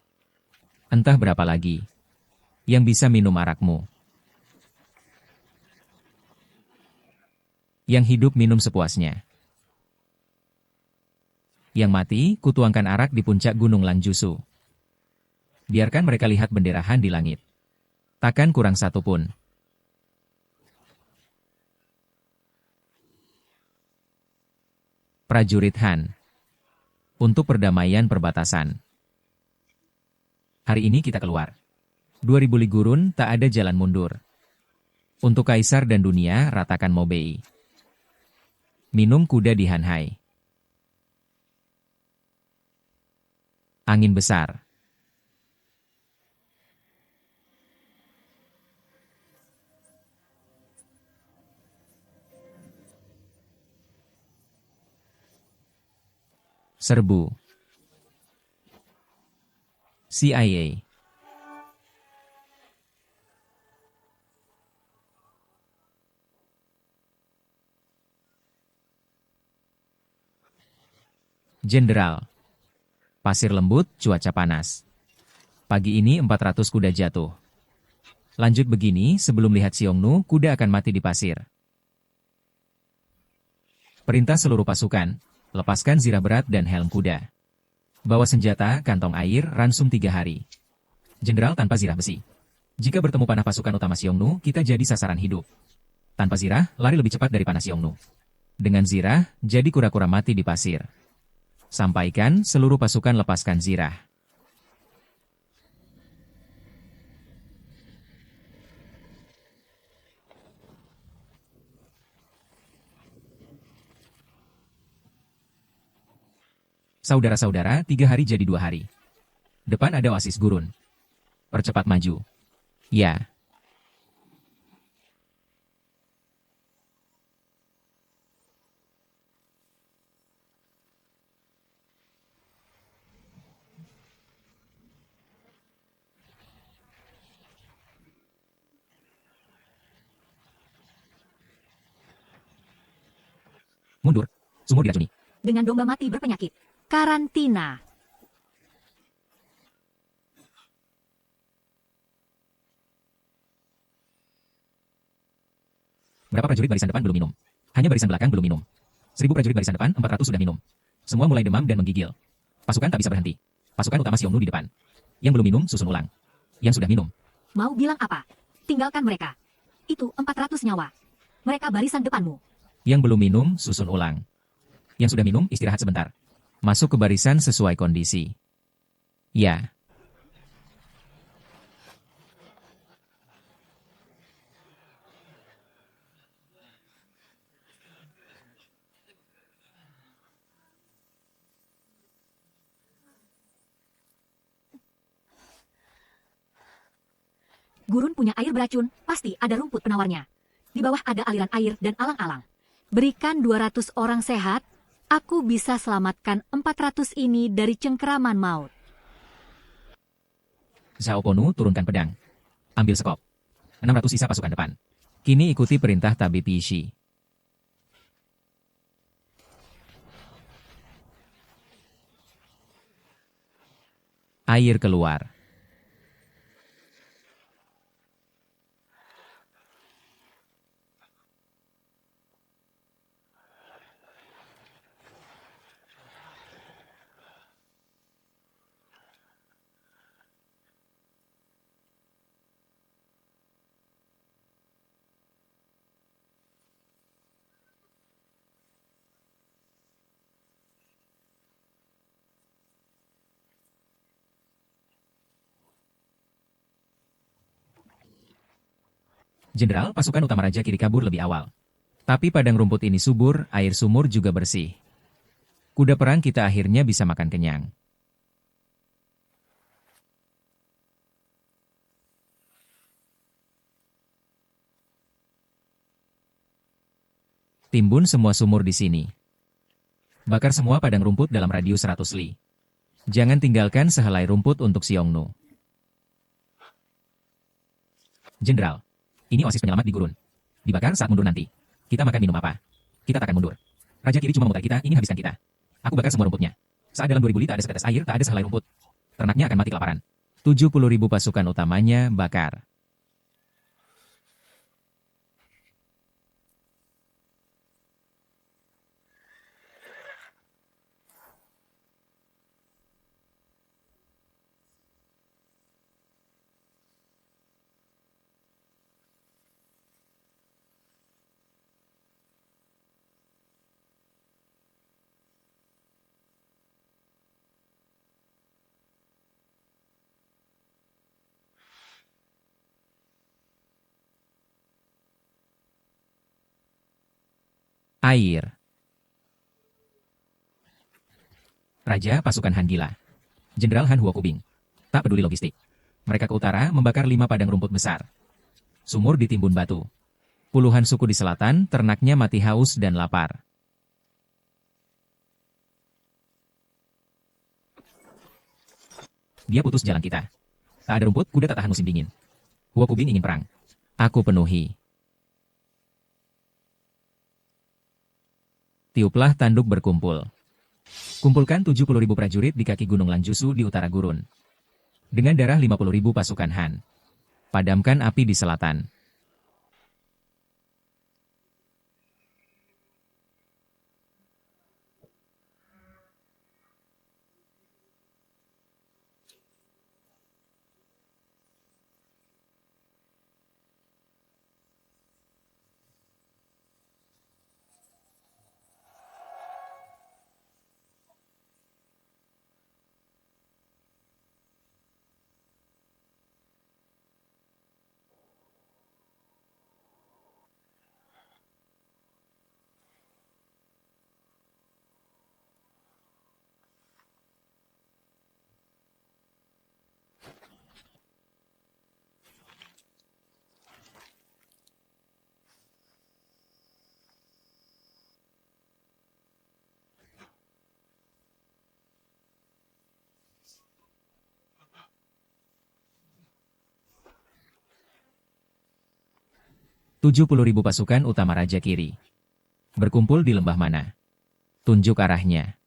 Entah berapa lagi. Yang bisa minum arakmu. Yang hidup minum sepuasnya. Yang mati, kutuangkan arak di puncak gunung Langjusu. Biarkan mereka lihat bendera Han di langit. Takkan kurang satu pun. Prajurit Han. Untuk perdamaian perbatasan. Hari ini kita keluar. 2000 li gurun, tak ada jalan mundur. Untuk Kaisar dan dunia, ratakan Mobei. Minum kuda di Hanhai. Angin besar. Serbu. CIA. Jenderal. Pasir lembut, cuaca panas. Pagi ini 400 kuda jatuh. Lanjut begini, sebelum lihat Xiongnu, kuda akan mati di pasir. Perintah seluruh pasukan. Lepaskan zirah berat dan helm kuda. Bawa senjata, kantong air, ransum 3 hari. Jenderal tanpa zirah besi. Jika bertemu panah pasukan utama Xiongnu, kita jadi sasaran hidup. Tanpa zirah, lari lebih cepat dari panah Xiongnu. Dengan zirah, jadi kura-kura mati di pasir. Sampaikan, seluruh pasukan lepaskan zirah. Saudara-saudara, 3 hari jadi 2 hari. Depan ada oasis gurun. Percepat maju. Ya. Mundur. Sumur diracuni. Dengan domba mati berpenyakit. Karantina. Berapa prajurit barisan depan belum minum? Hanya barisan belakang belum minum. 1000 prajurit barisan depan, 400 sudah minum. Semua mulai demam dan menggigil. Pasukan tak bisa berhenti. Pasukan utama Xiongnu di depan. Yang belum minum, susun ulang. Yang sudah minum. Mau bilang apa? Tinggalkan mereka. Itu 400 nyawa. Mereka barisan depanmu. Yang belum minum, susun ulang. Yang sudah minum, istirahat sebentar. Masuk ke barisan sesuai kondisi. Ya. Gurun punya air beracun, pasti ada rumput penawarnya. Di bawah ada aliran air dan alang-alang. Berikan 200 orang sehat, aku bisa selamatkan 400 ini dari cengkeraman maut. Zhao Ponu turunkan pedang. Ambil sekop. 600 sisa pasukan depan. Kini ikuti perintah tabib Yishi. Air keluar. Jenderal, pasukan utama Raja Kiri kabur lebih awal. Tapi padang rumput ini subur, air sumur juga bersih. Kuda perang kita akhirnya bisa makan kenyang. Timbun semua sumur di sini. Bakar semua padang rumput dalam radius 100 li. Jangan tinggalkan sehelai rumput untuk Xiongnu. Jenderal, ini oasis penyelamat di gurun. Dibakar saat mundur nanti. Kita makan minum apa? Kita takkan mundur. Raja Kiri cuma memutar kita, ini habiskan kita. Aku bakar semua rumputnya. Saat dalam 2000 li tak ada setetes air, tak ada sehelai rumput. Ternaknya akan mati kelaparan. 70.000 pasukan utamanya bakar. Air. Raja pasukan Han gila. Jenderal Han Huokubing. Tak peduli logistik. Mereka ke utara membakar 5 padang rumput besar. Sumur ditimbun batu. Puluhan suku di selatan ternaknya mati haus dan lapar. Dia putus jalan kita. Tak ada rumput, kuda tak tahan musim dingin. Huokubing ingin perang. Aku penuhi. Tiuplah tanduk berkumpul. Kumpulkan 70.000 prajurit di kaki Gunung Lanjusu di utara gurun. Dengan darah 50.000 pasukan Han. Padamkan api di selatan. "70.000 pasukan utama Raja Kiri. Berkumpul di lembah mana? Tunjuk arahnya."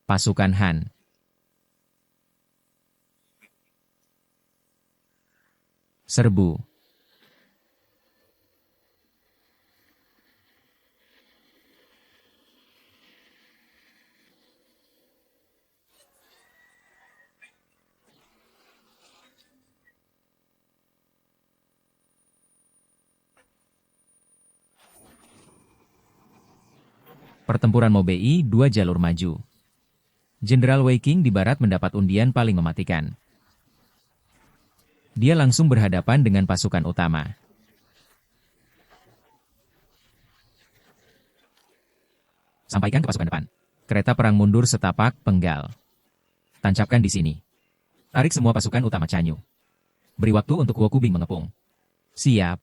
Pasukan Han. Serbu. Pertempuran Mobei 2 jalur maju. Jenderal Wei Qing di barat mendapat undian paling mematikan. Dia langsung berhadapan dengan pasukan utama. Sampaikan ke pasukan depan. Kereta perang mundur setapak penggal. Tancapkan di sini. Tarik semua pasukan utama Canyu. Beri waktu untuk Wokubing mengepung. Siap.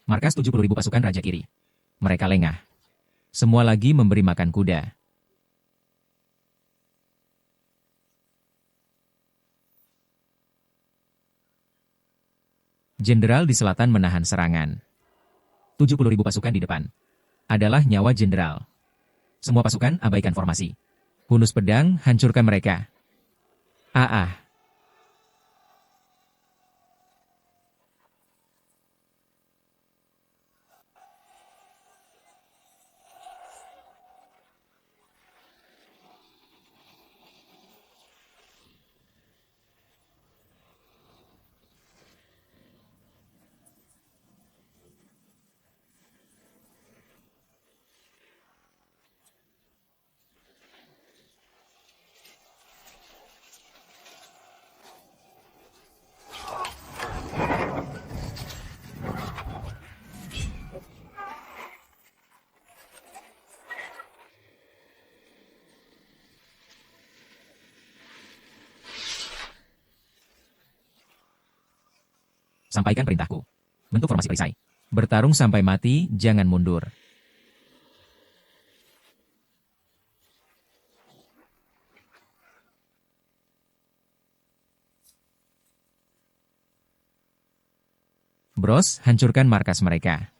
Markas 70.000 pasukan Raja Kiri. Mereka lengah. Semua lagi memberi makan kuda. Jenderal di selatan menahan serangan. 70.000 pasukan di depan. Adalah nyawa jenderal. Semua pasukan abaikan formasi. Hunus pedang, hancurkan mereka. Ah. Sampaikan perintahku. Bentuk formasi perisai. Bertarung sampai mati, jangan mundur. Bros, hancurkan markas mereka.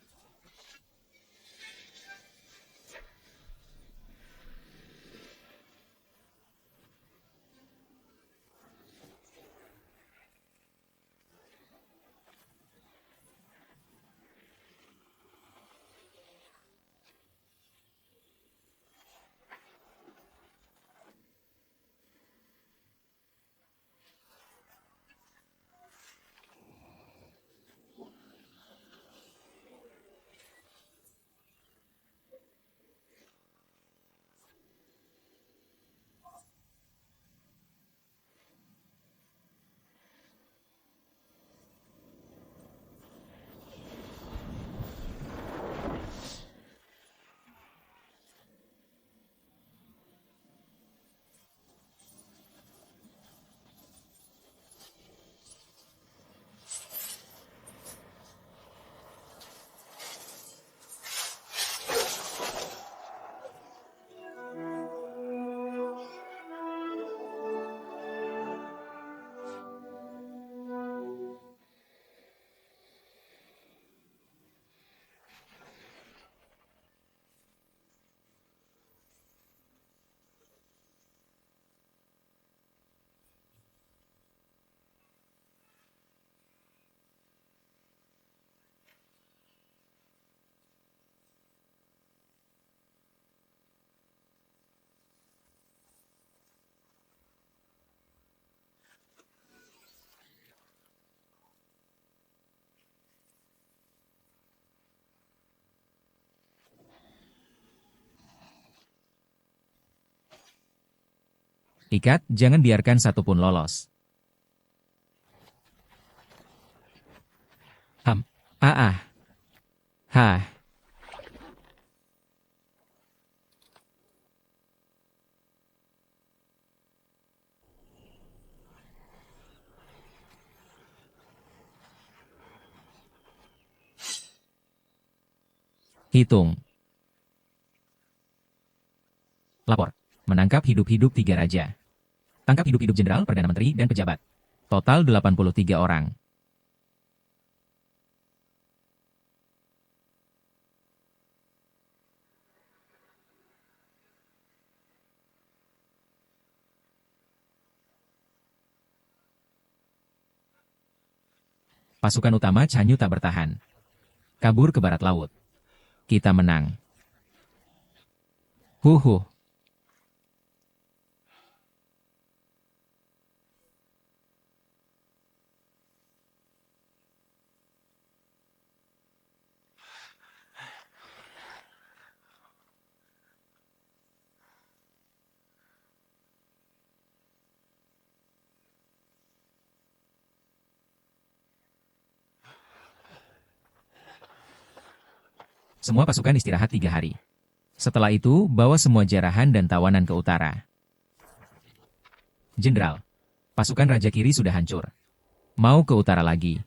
Ikat, jangan biarkan satupun lolos. Hah. Hitung. Lapor. Menangkap hidup-hidup 3 raja. Tangkap hidup-hidup jenderal, perdana menteri, dan pejabat. Total 83 orang. Pasukan utama Chanyu tak bertahan. Kabur ke barat laut. Kita menang. Huhu. Semua pasukan istirahat 3 hari. Setelah itu, bawa semua jarahan dan tawanan ke utara. Jenderal, pasukan Raja Kiri sudah hancur. Mau ke utara lagi.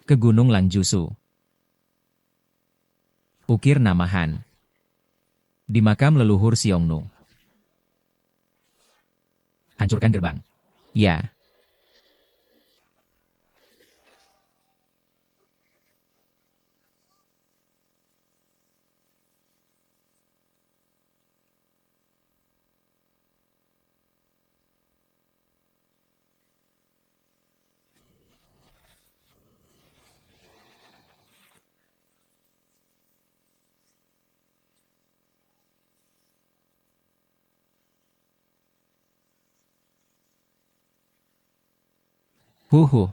Ke Gunung Langjusu. Ukir nama Han. Di makam leluhur Xiongnu. Hancurkan gerbang. Ya. Huhu.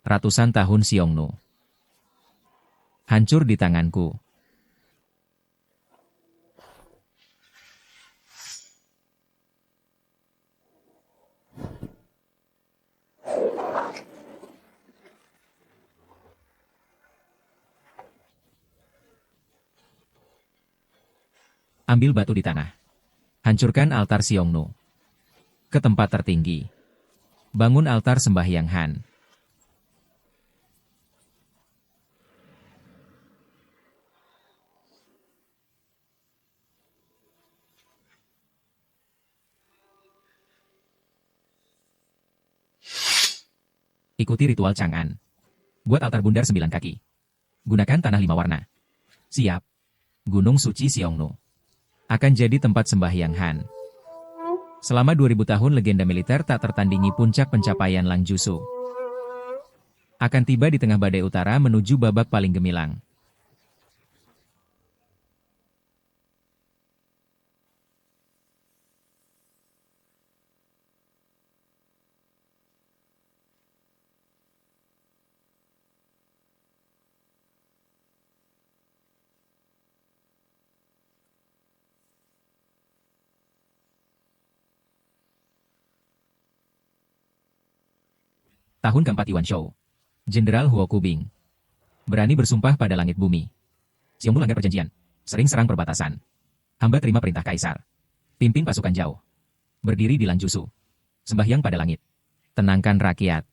Ratusan tahun Xiongnu. Hancur di tanganku. Ambil batu di tanah. Hancurkan altar Xiongnu. Ke tempat tertinggi. Bangun altar sembahyang Han. Ikuti ritual Chang'an. Buat altar bundar 9 kaki. Gunakan tanah 5 warna. Siap. Gunung Suci Xiongnu akan jadi tempat sembahyang Han. Selama 2000 tahun legenda militer tak tertandingi puncak pencapaian Langjusu. Akan tiba di tengah badai utara menuju babak paling gemilang. Tahun keempat Yuan Shou. Jenderal Huo Kubing. Berani bersumpah pada langit bumi. Xiongnu langgar perjanjian. Sering serang perbatasan. Hamba terima perintah kaisar. Pimpin pasukan jauh. Berdiri di Langjusu. Sembahyang pada langit. Tenangkan rakyat.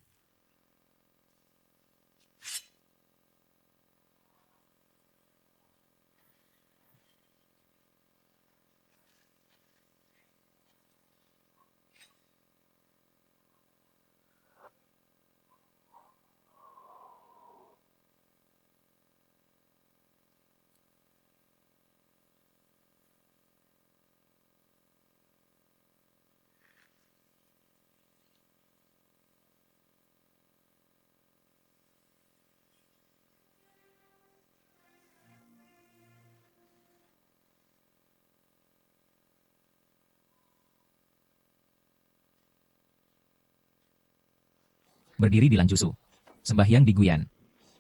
Berdiri di Langjusu. Sembahyang di Guyan.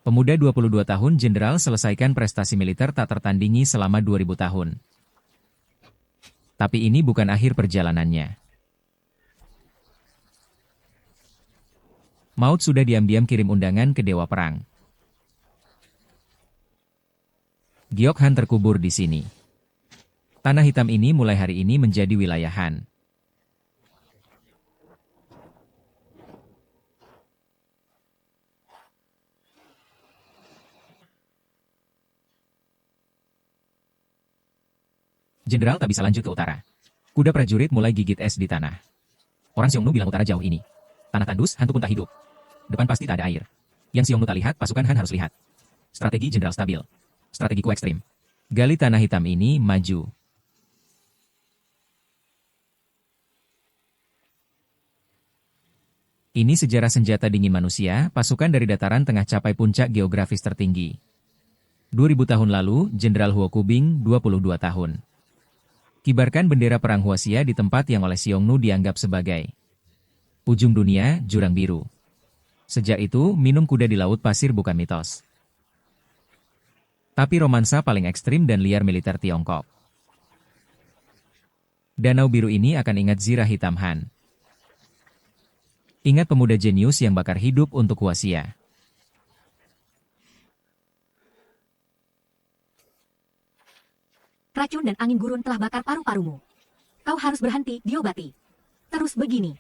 Pemuda 22 tahun jenderal selesaikan prestasi militer tak tertandingi selama 2000 tahun. Tapi ini bukan akhir perjalanannya. Maut sudah diam-diam kirim undangan ke Dewa Perang. Giok Han terkubur di sini. Tanah hitam ini mulai hari ini menjadi wilayah Han. Jenderal tak bisa lanjut ke utara. Kuda prajurit mulai gigit es di tanah. Orang Xiongnu bilang utara jauh ini. Tanah tandus, hantu pun tak hidup. Depan pasti tak ada air. Yang Xiongnu tak lihat, pasukan Han harus lihat. Strategi jenderal stabil. Strategiku ekstrim. Gali tanah hitam ini maju. Ini sejarah senjata dingin manusia, pasukan dari dataran tengah capai puncak geografis tertinggi. 2000 tahun lalu, Jenderal Huo Kubing, 22 tahun. Kibarkan bendera perang Huaxia di tempat yang oleh Xiongnu dianggap sebagai ujung dunia, jurang biru. Sejak itu, minum kuda di laut pasir bukan mitos. Tapi romansa paling ekstrim dan liar militer Tiongkok. Danau biru ini akan ingat zirah hitam Han. Ingat pemuda jenius yang bakar hidup untuk Huaxia. Racun dan angin gurun telah bakar paru-parumu. Kau harus berhenti diobati. Terus begini.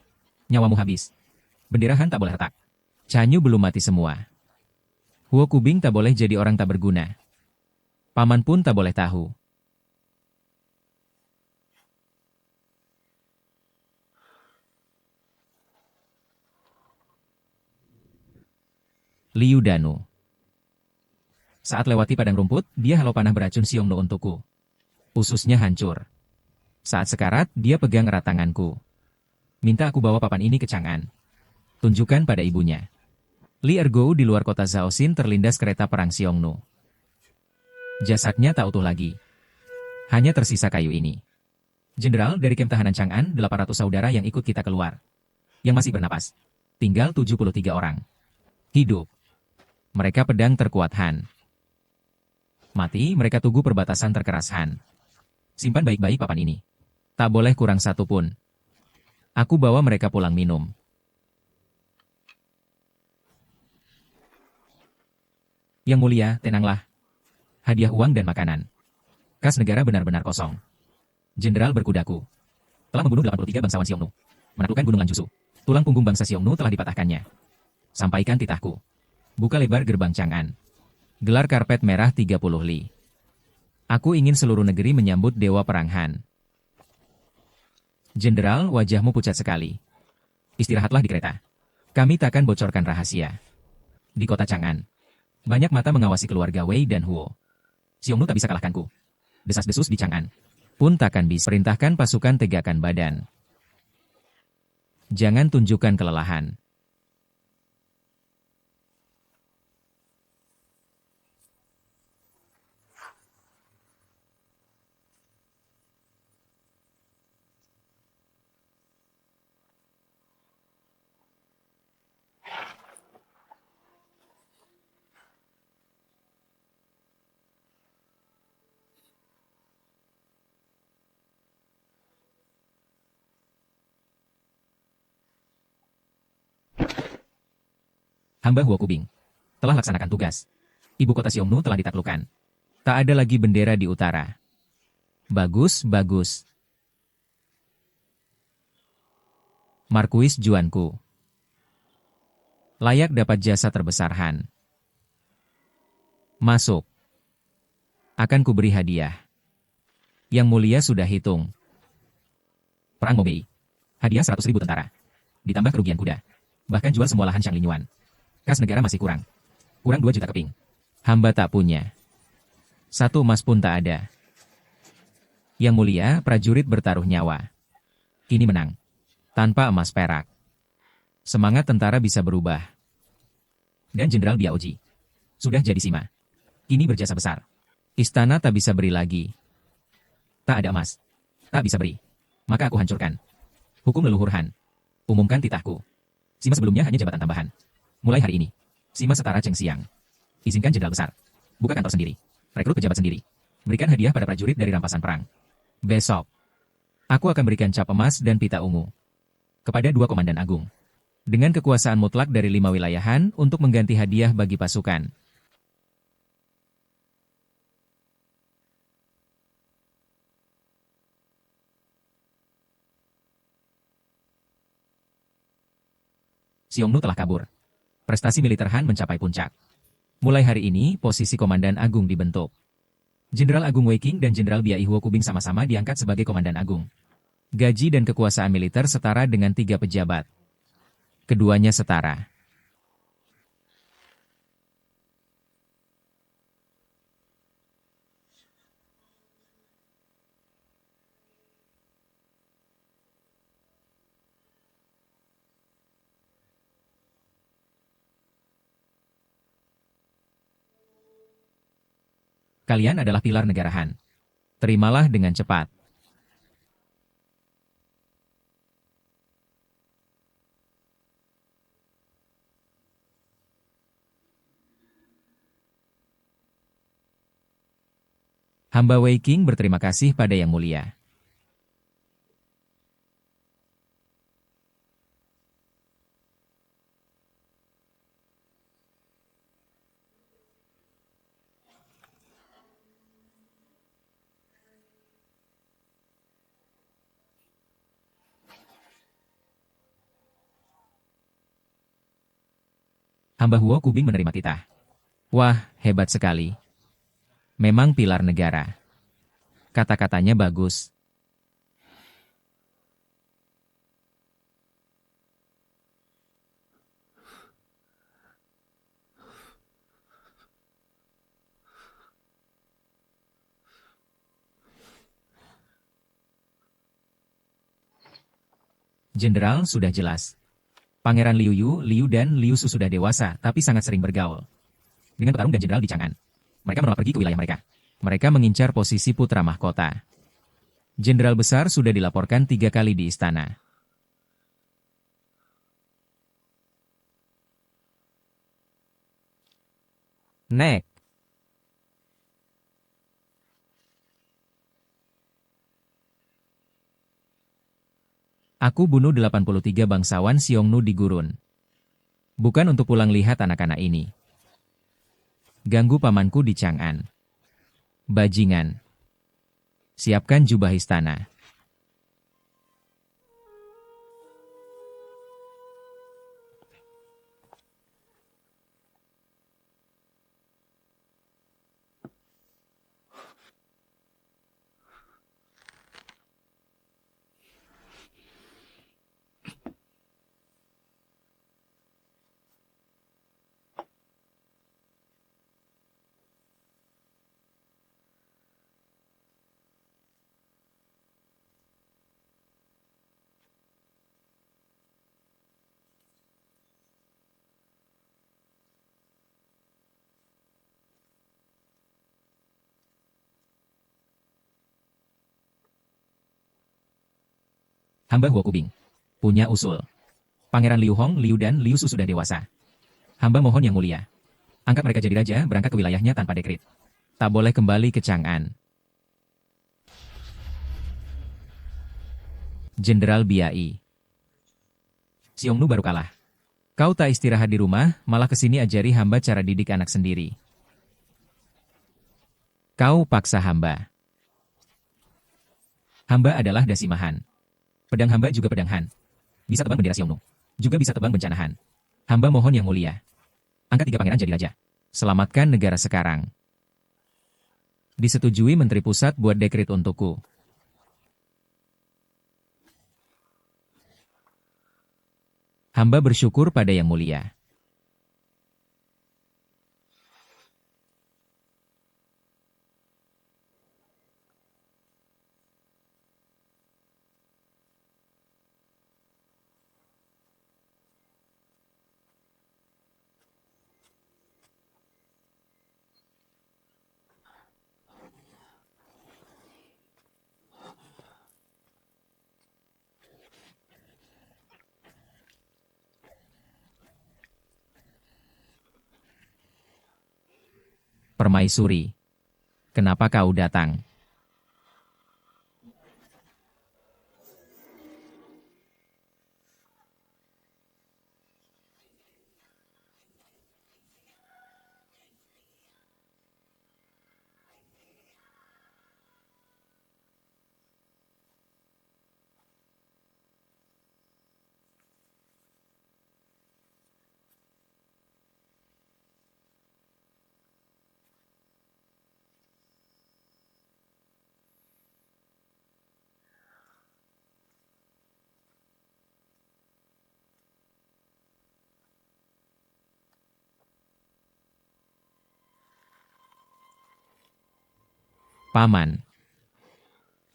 Nyawamu habis. Bendera Han tak boleh retak. Chanyu belum mati semua. Huo Kubing tak boleh jadi orang tak berguna. Paman pun tak boleh tahu. Liu Danu. Saat lewati padang rumput, dia halau panah beracun Xiongnu untukku. Ususnya hancur. Saat sekarat, dia pegang erat tanganku. Minta aku bawa papan ini ke Chang'an. Tunjukkan pada ibunya. Li Ergou di luar kota Zhaoxin terlindas kereta perang Xiongnu. Jasadnya tak utuh lagi. Hanya tersisa kayu ini. Jenderal dari kem tahanan Chang'an, 800 saudara yang ikut kita keluar. Yang masih bernapas. Tinggal 73 orang. Hidup. Mereka pedang terkuat Han. Mati, mereka tugu perbatasan terkeras Han. Simpan baik-baik papan ini. Tak boleh kurang satu pun. Aku bawa mereka pulang minum. Yang mulia, tenanglah. Hadiah uang dan makanan. Kas negara benar-benar kosong. Jenderal berkudaku. Telah membunuh 83 bangsawan Xiongnu. Menaklukkan Gunung Lanjusu. Tulang punggung bangsa Xiongnu telah dipatahkannya. Sampaikan titahku. Buka lebar gerbang Chang'an. Gelar karpet merah 30 li. Aku ingin seluruh negeri menyambut dewa perang Han. Jenderal, wajahmu pucat sekali. Istirahatlah di kereta. Kami takkan bocorkan rahasia. Di kota Chang'an. Banyak mata mengawasi keluarga Wei dan Huo. Xiongnu tak bisa kalahkanku. Desas-desus di Chang'an. Pun takkan bisa. Perintahkan pasukan tegakkan badan. Jangan tunjukkan kelelahan. Hamba Huo Kubing telah laksanakan tugas. Ibu kota Xiongnu telah ditaklukkan. Tak ada lagi bendera di utara. Bagus, bagus. Markuis Juanku. Layak dapat jasa terbesar Han. Masuk. Akan kuberi hadiah. Yang mulia sudah hitung. Perang Mobei. Hadiah 100.000 tentara. Ditambah kerugian kuda. Bahkan jual semua lahan Shang Linyuan. Kas negara masih kurang. Kurang 2 juta keping. Hamba tak punya. 1 emas pun tak ada. Yang mulia, prajurit bertaruh nyawa. Kini menang. Tanpa emas perak. Semangat tentara bisa berubah. Dan Jenderal Biaoji. Sudah jadi Sima. Kini berjasa besar. Istana tak bisa beri lagi. Tak ada emas. Tak bisa beri. Maka aku hancurkan. Hukum leluhur Han. Umumkan titahku. Sima sebelumnya hanya jabatan tambahan. Mulai hari ini, Sima setara Cheng Xiang. Izinkan jenderal besar. Buka kantor sendiri. Rekrut pejabat sendiri. Berikan hadiah pada prajurit dari rampasan perang. Besok, aku akan berikan cap emas dan pita ungu kepada 2 komandan agung. Dengan kekuasaan mutlak dari 5 wilayahan untuk mengganti hadiah bagi pasukan. Xiongnu telah kabur. Prestasi militer Han mencapai puncak. Mulai hari ini, posisi Komandan Agung dibentuk. Jenderal Agung Wei Qing dan Jenderal Biai Huo Kubing sama-sama diangkat sebagai Komandan Agung. Gaji dan kekuasaan militer setara dengan 3 pejabat. Keduanya setara. Kalian adalah pilar negara Han. Terimalah dengan cepat. Hamba Wei Qing berterima kasih pada Yang Mulia. Hamba Huo Kubing menerima titah. Wah, hebat sekali. Memang pilar negara. Kata-katanya bagus. Jenderal sudah jelas. Pangeran Liu Yu, Liu dan Liu Su sudah dewasa, tapi sangat sering bergaul dengan petarung dan jenderal di Chang'an. Mereka menolak pergi ke wilayah mereka. Mereka mengincar posisi putra mahkota. Jenderal besar sudah dilaporkan 3 kali di istana. Nek. Aku bunuh 83 bangsawan Xiongnu di gurun. Bukan untuk pulang lihat anak-anak ini. Ganggu pamanku di Chang'an. Bajingan. Siapkan jubah istana. Hamba Huo Kubing. Punya usul. Pangeran Liu Hong, Liu dan Liu Su sudah dewasa. Hamba mohon Yang Mulia. Angkat mereka jadi raja, berangkat ke wilayahnya tanpa dekrit. Tak boleh kembali ke Chang'an. Jenderal Biai. Xiongnu baru kalah. Kau tak istirahat di rumah, malah kesini ajari hamba cara didik anak sendiri. Kau paksa hamba. Hamba adalah Dasimahan. Pedang hamba juga pedang Han. Bisa tebang bendera Xiongnu. Juga bisa tebang bencana Han. Hamba mohon Yang Mulia. Angkat 3 pangeran jadi raja. Selamatkan negara sekarang. Disetujui Menteri Pusat buat dekret untukku. Hamba bersyukur pada Yang Mulia. Permaisuri. Kenapa kau datang? Paman,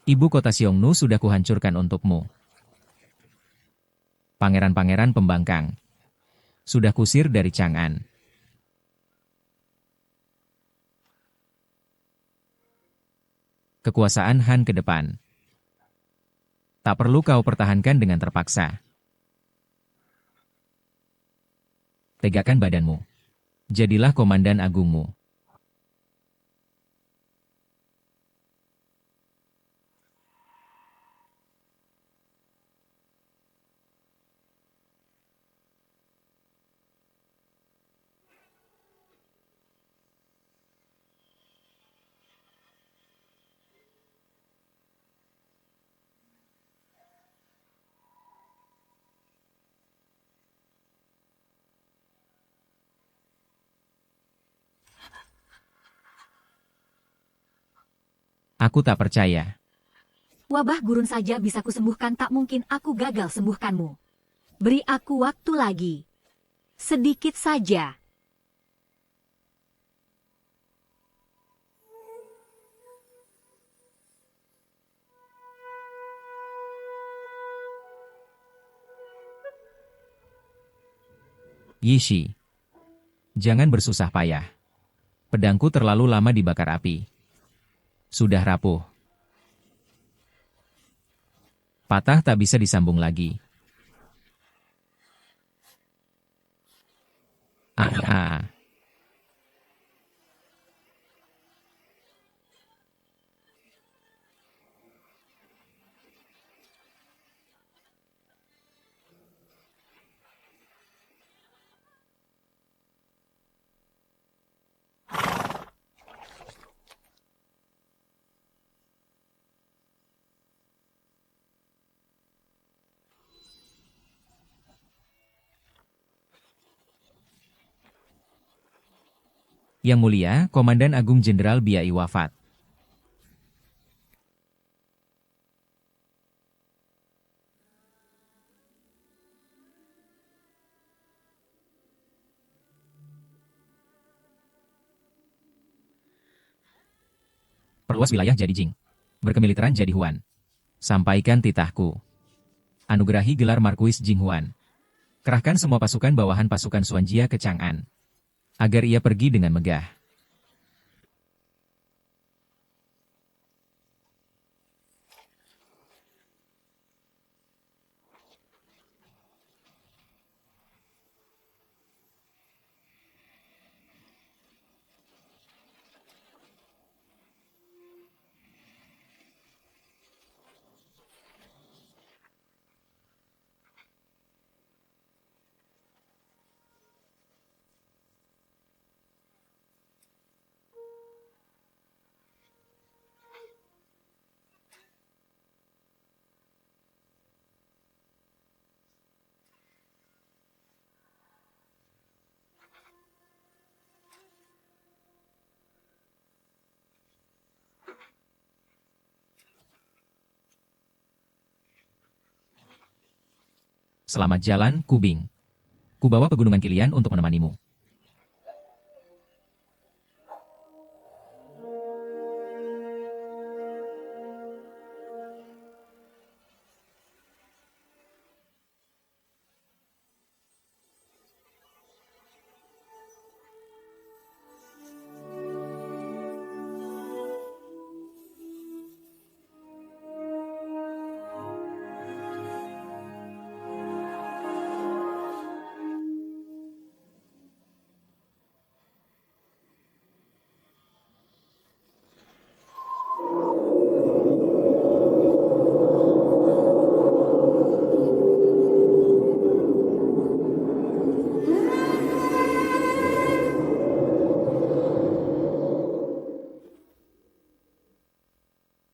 ibu kota Xiongnu sudah kuhancurkan untukmu. Pangeran-pangeran pembangkang sudah kusir dari Chang'an. Kekuasaan Han ke depan. Tak perlu kau pertahankan dengan terpaksa. Tegakkan badanmu. Jadilah komandan agungmu. Aku tak percaya. Wabah gurun saja bisa kusembuhkan, tak mungkin aku gagal sembuhkanmu. Beri aku waktu lagi. Sedikit saja. Yishi, jangan bersusah payah. Pedangku terlalu lama dibakar api. Sudah rapuh. Patah tak bisa disambung lagi. Ah. Yang Mulia, Komandan Agung Jenderal Biai wafat. Perluas wilayah jadi Jing. Berkemiliteran jadi Huan. Sampaikan titahku. Anugerahi gelar Markuis Jing Huan. Kerahkan semua pasukan bawahan pasukan Xuanjia ke Chang'an. Agar ia pergi dengan megah. Selamat jalan, Kubing. Kubawa pegunungan Kilian untuk menemanimu.